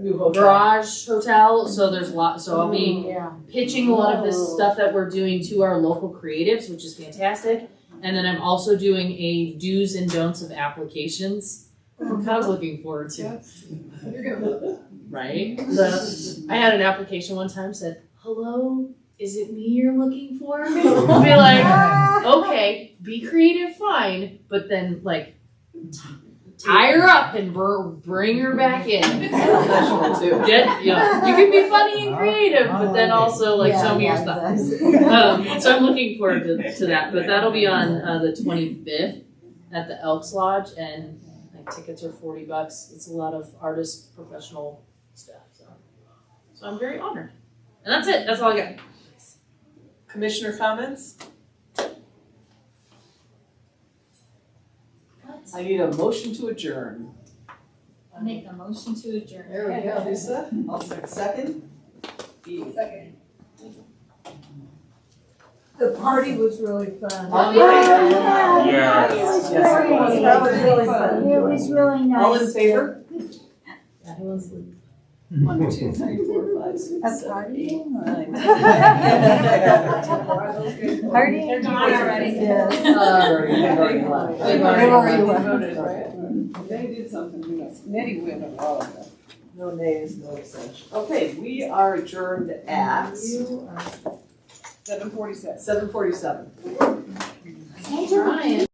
New hotel. garage hotel. So there's a lot. So I'll be pitching a lot of this stuff that we're doing to our local creatives, which is fantastic. And then I'm also doing a do's and don'ts of applications. I'm kind of looking forward to. You're gonna love it. Right? I had an application one time said, "Hello, is it me you're looking for?" I'll be like, "Okay, be creative, fine, but then like tie her up and bring her back in." Professional too. You can be funny and creative, but then also like show me your stuff. So I'm looking forward to that, but that'll be on the 25th at the Elks Lodge, and like tickets are $40. It's a lot of artist professional stuff, so I'm very honored. And that's it. That's all I got. Commissioner comments? I need a motion to adjourn. I'll make a motion to adjourn. There we go. Lisa, I'll second. Second. The party was really fun. Oh, Yeah. Yes. Yes. That was really fun. It was really nice. All in favor? Yeah, who wants to? 1, 2, 3, 4, 5, 6, A 7, party? 8, 9. Party? They're gone already. Yes. They've already left. Voted, right? They did something, who knows? Nettie went a while ago. No nays, no abstentions. Okay, we are adjourned at 7:47. 7:47. Hey, Ryan.